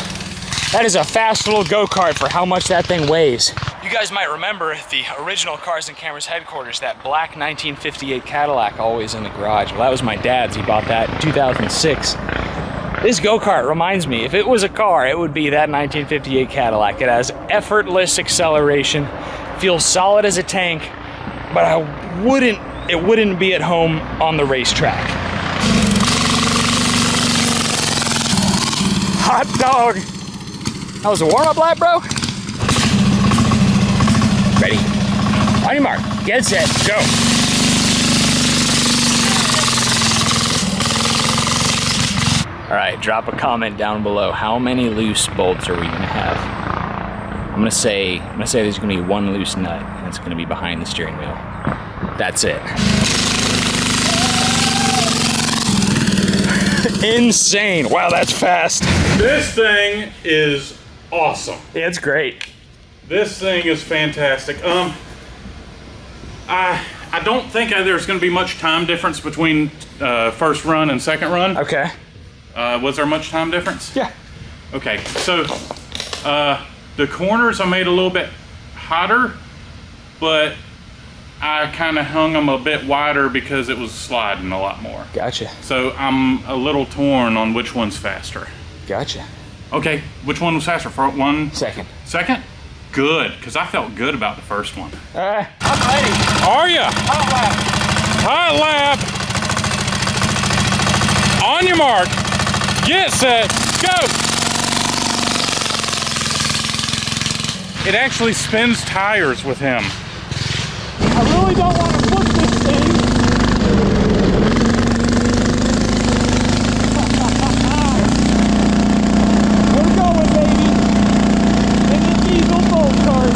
C: that is a fast little go-kart for how much that thing weighs. You guys might remember the original Cars and Cameras headquarters, that black 1958 Cadillac always in the garage. Well, that was my dad's. He bought that in 2006. This go-kart reminds me, if it was a car, it would be that 1958 Cadillac. It has effortless acceleration, feels solid as a tank, but it wouldn't be at home on the racetrack. Hot dog! That was a warm-up lap, bro? Ready? On your mark, get set, go. All right, drop a comment down below. How many loose bolts are we gonna have? I'm gonna say there's gonna be one loose nut, and it's gonna be behind the steering wheel. That's it. Insane! Wow, that's fast.
B: This thing is awesome.
C: Yeah, it's great.
B: This thing is fantastic. I I don't think there's going to be much time difference between first run and second run.
C: Okay.
B: Was there much time difference?
C: Yeah.
B: Okay, so the corners I made a little bit hotter, but I kind of hung them a bit wider because it was sliding a lot more.
C: Gotcha.
B: So I'm a little torn on which one's faster.
C: Gotcha.
B: Okay, which one was faster? For one?
C: Second.
B: Second? Good, because I felt good about the first one.
C: I'm ready.
B: Are ya? Hot lap. On your mark. Get set. Go. It actually spins tires with him.
C: I really don't want to flip this thing. We're going, baby. In the diesel Go-kart.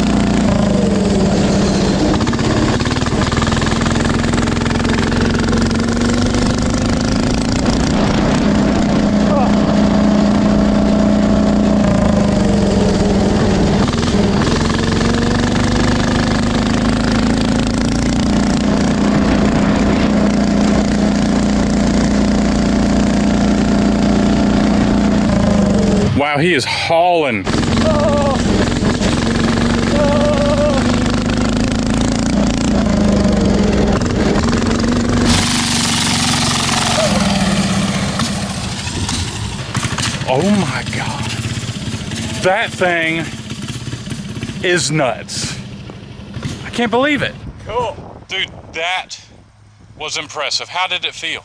B: Wow, he is hauling. Oh my God. That thing is nuts. I can't believe it.
C: Cool.
B: Dude, that was impressive. How did it feel?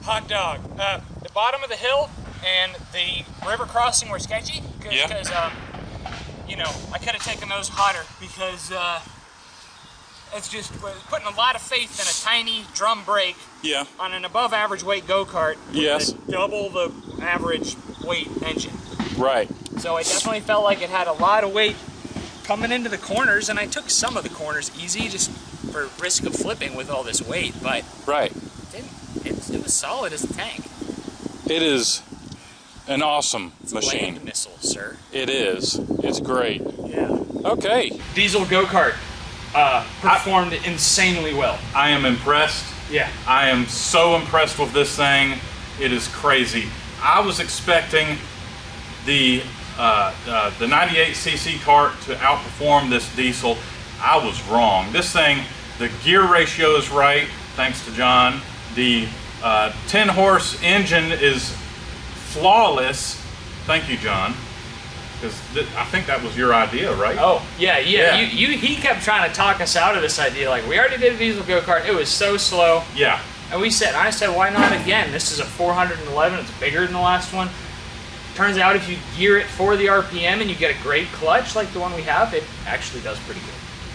A: Hot dog. The bottom of the hill and the river crossing were sketchy because, you know, I could have taken those hotter because it's just putting a lot of faith in a tiny drum brake on an above average weight go-kart with a double the average weight engine.
B: Right.
A: So it definitely felt like it had a lot of weight coming into the corners, and I took some of the corners easy just for risk of flipping with all this weight, but
B: Right.
A: it was solid as a tank.
B: It is an awesome
A: It's
B: machine.
A: a land missile, sir.
B: It is. It's great.
A: Yeah.
B: Okay.
A: Diesel go-kart performed insanely well.
B: I am impressed.
A: Yeah.
B: I am so impressed with this thing. It is crazy. I was expecting the 98cc kart to outperform this diesel. I was wrong. This thing, the gear ratio is right, thanks to John. The 10 horse engine is flawless. Thank you, John. Because I think that was your idea, right?
A: Oh, yeah.
B: Yeah.
A: He kept trying to talk us out of this idea. Like, we already did a diesel go-kart. It was so slow.
B: Yeah.
A: And I said, why not again? This is a 411. It's bigger than the last one. Turns out if you gear it for the RPM and you get a great clutch like the one we have, it actually does pretty good.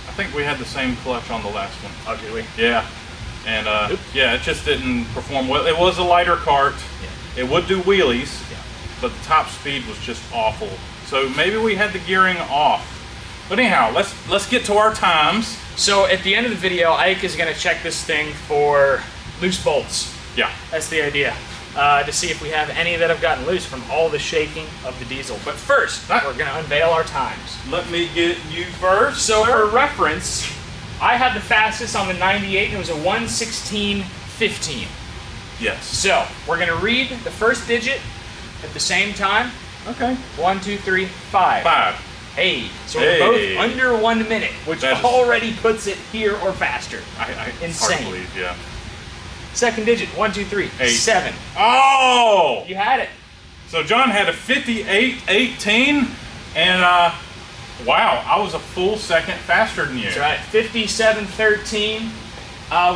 B: I think we had the same clutch on the last one.
A: Oh, did we?
B: Yeah. And yeah, it just didn't perform well. It was a lighter kart.
A: Yeah.
B: It would do wheelies,
A: Yeah.
B: but the top speed was just awful. So maybe we had the gearing off. But anyhow, let's get to our times.
A: So at the end of the video, Ike is going to check this thing for loose bolts.
B: Yeah.
A: That's the idea. To see if we have any that have gotten loose from all the shaking of the diesel. But first, we're going to unveil our times.
B: Let me get you first.
A: So
B: sir.
A: for reference, I had the fastest on the 98, and it was a 1:16:15.
B: Yes.
A: So we're going to read the first digit at the same time.
B: Okay.
A: 1, 2, 3, 5.
B: 5.
A: Hey, so
B: Hey.
A: we're both under 1 minute, which
B: That is-
A: already puts it here or faster.
B: It's
A: Insane.
B: hard to believe, yeah.
A: Second digit, 1, 2, 3,
B: 8.
A: 7.
B: Oh!
A: You had it.
B: So John had a 58:18, and wow, I was a full second faster than you.
A: That's right, 57:13,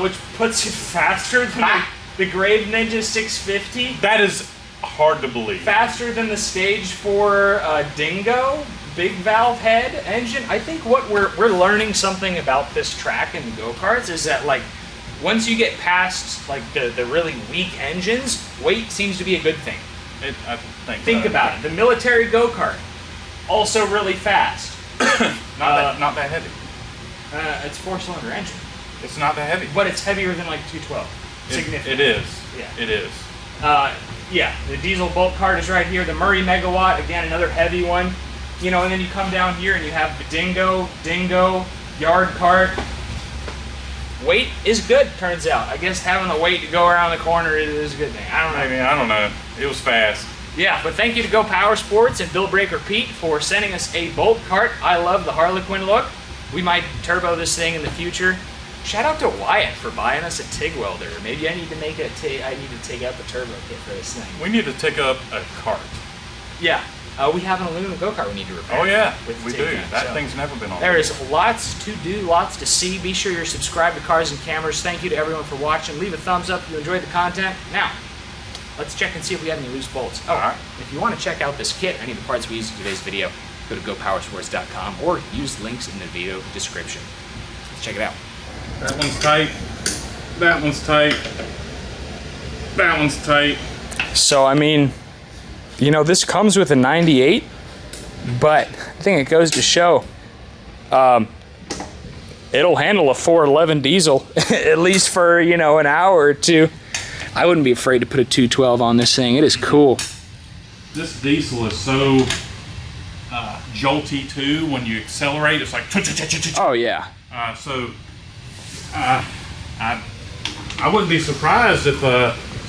A: which puts it faster than the Grave Ninja 650.
B: That is hard to believe.
A: Faster than the Stage 4 Dingo big valve head engine. I think what we're learning something about this track and the go-karts is that, like, once you get past like the really weak engines, weight seems to be a good thing.
B: I
A: Think about it. The military go-kart, also really fast.
B: Not that heavy.
A: It's 4-cylinder engine,
B: It's not that heavy.
A: but it's heavier than like 212. Significantly.
B: It is.
A: Yeah.
B: It is.
A: Yeah, the diesel bolt cart is right here. The Murray Megawatt, again, another heavy one. You know, and then you come down here and you have the Dingo, Yard Cart. weight is good, turns out. I guess having the weight to go around the corner is a good thing. I don't know.
B: I mean, I don't know. It was fast.
A: Yeah, but thank you to Go Power Sports and Bill Breaker Pete for sending us a bolt cart. I love the Harlequin look. We might turbo this thing in the future. Shout out to Wyatt for buying us a TIG welder. Maybe I need to make I need to take out the turbo kit for this thing.
B: We need to take up a cart.
A: Yeah, we have an aluminum go-kart we need to repair.
B: Oh yeah,
A: with
B: we
A: TIG
B: do.
A: gun,
B: That
A: so
B: thing's never been on.
A: there is lots to do, lots to see. Be sure you're subscribed to Cars and Cameras. Thank you to everyone for watching. Leave a thumbs up if you enjoyed the content. Now, let's check and see if we have any loose bolts. Oh,
B: Alright.
A: if you want to check out this kit, any of the parts we used in today's video, go to gopowersports.com or use links in the video description. Let's check it out.
B: That one's tight. That one's tight. That one's tight.
C: So, I mean, you know, this comes with a 98, but I think it goes to show it'll handle a 411 diesel, at least for, you know, an hour or two. I wouldn't be afraid to put a 212 on this thing. It is cool.
B: This diesel is so jolty too. When you accelerate, it's like.
C: Oh, yeah.
B: I wouldn't be surprised if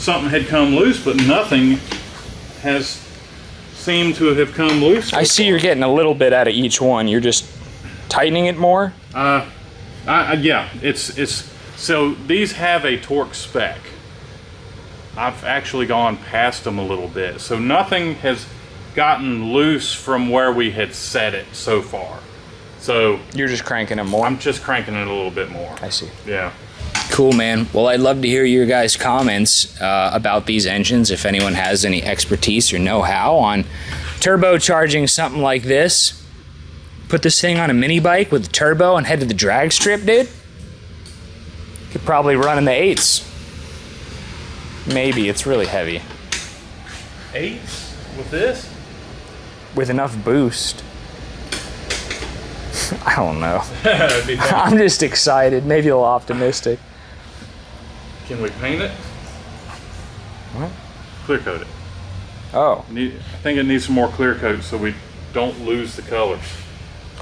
B: something had come loose, but nothing has seemed to have come loose.
C: I see you're getting a little bit out of each one. You're just tightening it more.
B: Yeah, it's so these have a torque spec. I've actually gone past them a little bit, so nothing has gotten loose from where we had set it so far. So
C: You're just cranking them more.
B: I'm just cranking it a little bit more.
C: I see.
B: Yeah.
C: Cool, man. Well, I'd love to hear your guys' comments about these engines. If anyone has any expertise or know-how on turbocharging something like this, put this thing on a mini bike with a turbo and head to the drag strip, dude. Could probably run in the 8s. Maybe. It's really heavy.
B: 8s with this?
C: With enough boost. I don't know.
B: That'd be fun.
C: I'm just excited. Maybe a little optimistic.
B: Can we paint it?
C: What?
B: Clear coat it.
C: Oh.
B: I think it needs some more clear coat so we don't lose the color.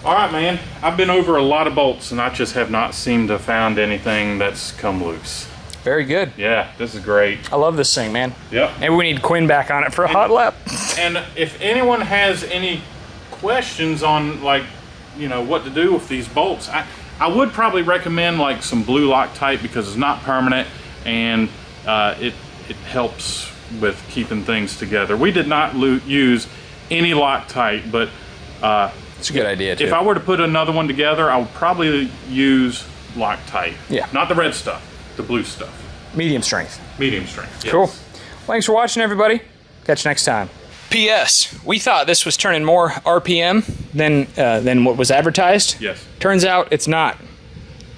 B: All right, man. I've been over a lot of bolts and I just have not seemed to found anything that's come loose.
C: Very good.
B: Yeah, this is great.
C: I love this thing, man.
B: Yep.
C: Maybe we need Quinn back on it for a hot lap.
B: And if anyone has any questions on, like, you know, what to do with these bolts, I would probably recommend like some blue Loctite because it's not permanent and it helps with keeping things together. We did not use any Loctite, but
C: It's a good idea, too.
B: if I were to put another one together, I would probably use Loctite.
C: Yeah.
B: Not the red stuff, the blue stuff.
C: Medium strength.
B: Medium strength. Yes.
C: Cool. Thanks for watching, everybody. Catch you next time. P.S. We thought this was turning more RPM than what was advertised.
B: Yes.
C: Turns out it's not.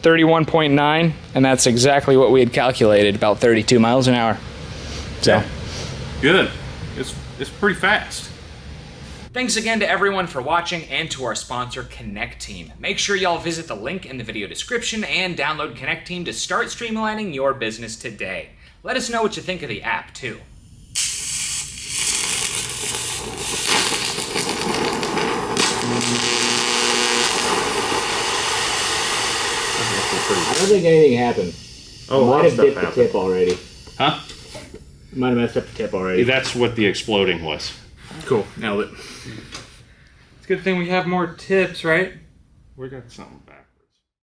C: 31.9, and that's exactly what we had calculated, about 32 miles an hour. So.
B: Yeah. Good. It's pretty fast.
A: Thanks again to everyone for watching and to our sponsor, Connect Team. Make sure y'all visit the link in the video description and download Connect Team to start streamlining your business today. Let us know what you think of the app, too.
G: I don't think anything happened.
F: Oh, a lot
G: Might
F: of
G: have
F: stuff
G: dipped the
F: happened.
G: tip already.
F: Huh?
G: Might have messed up the tip already.
F: That's what the exploding was.
A: Cool, nailed it. It's a good thing we have more tips, right?
B: We got something back.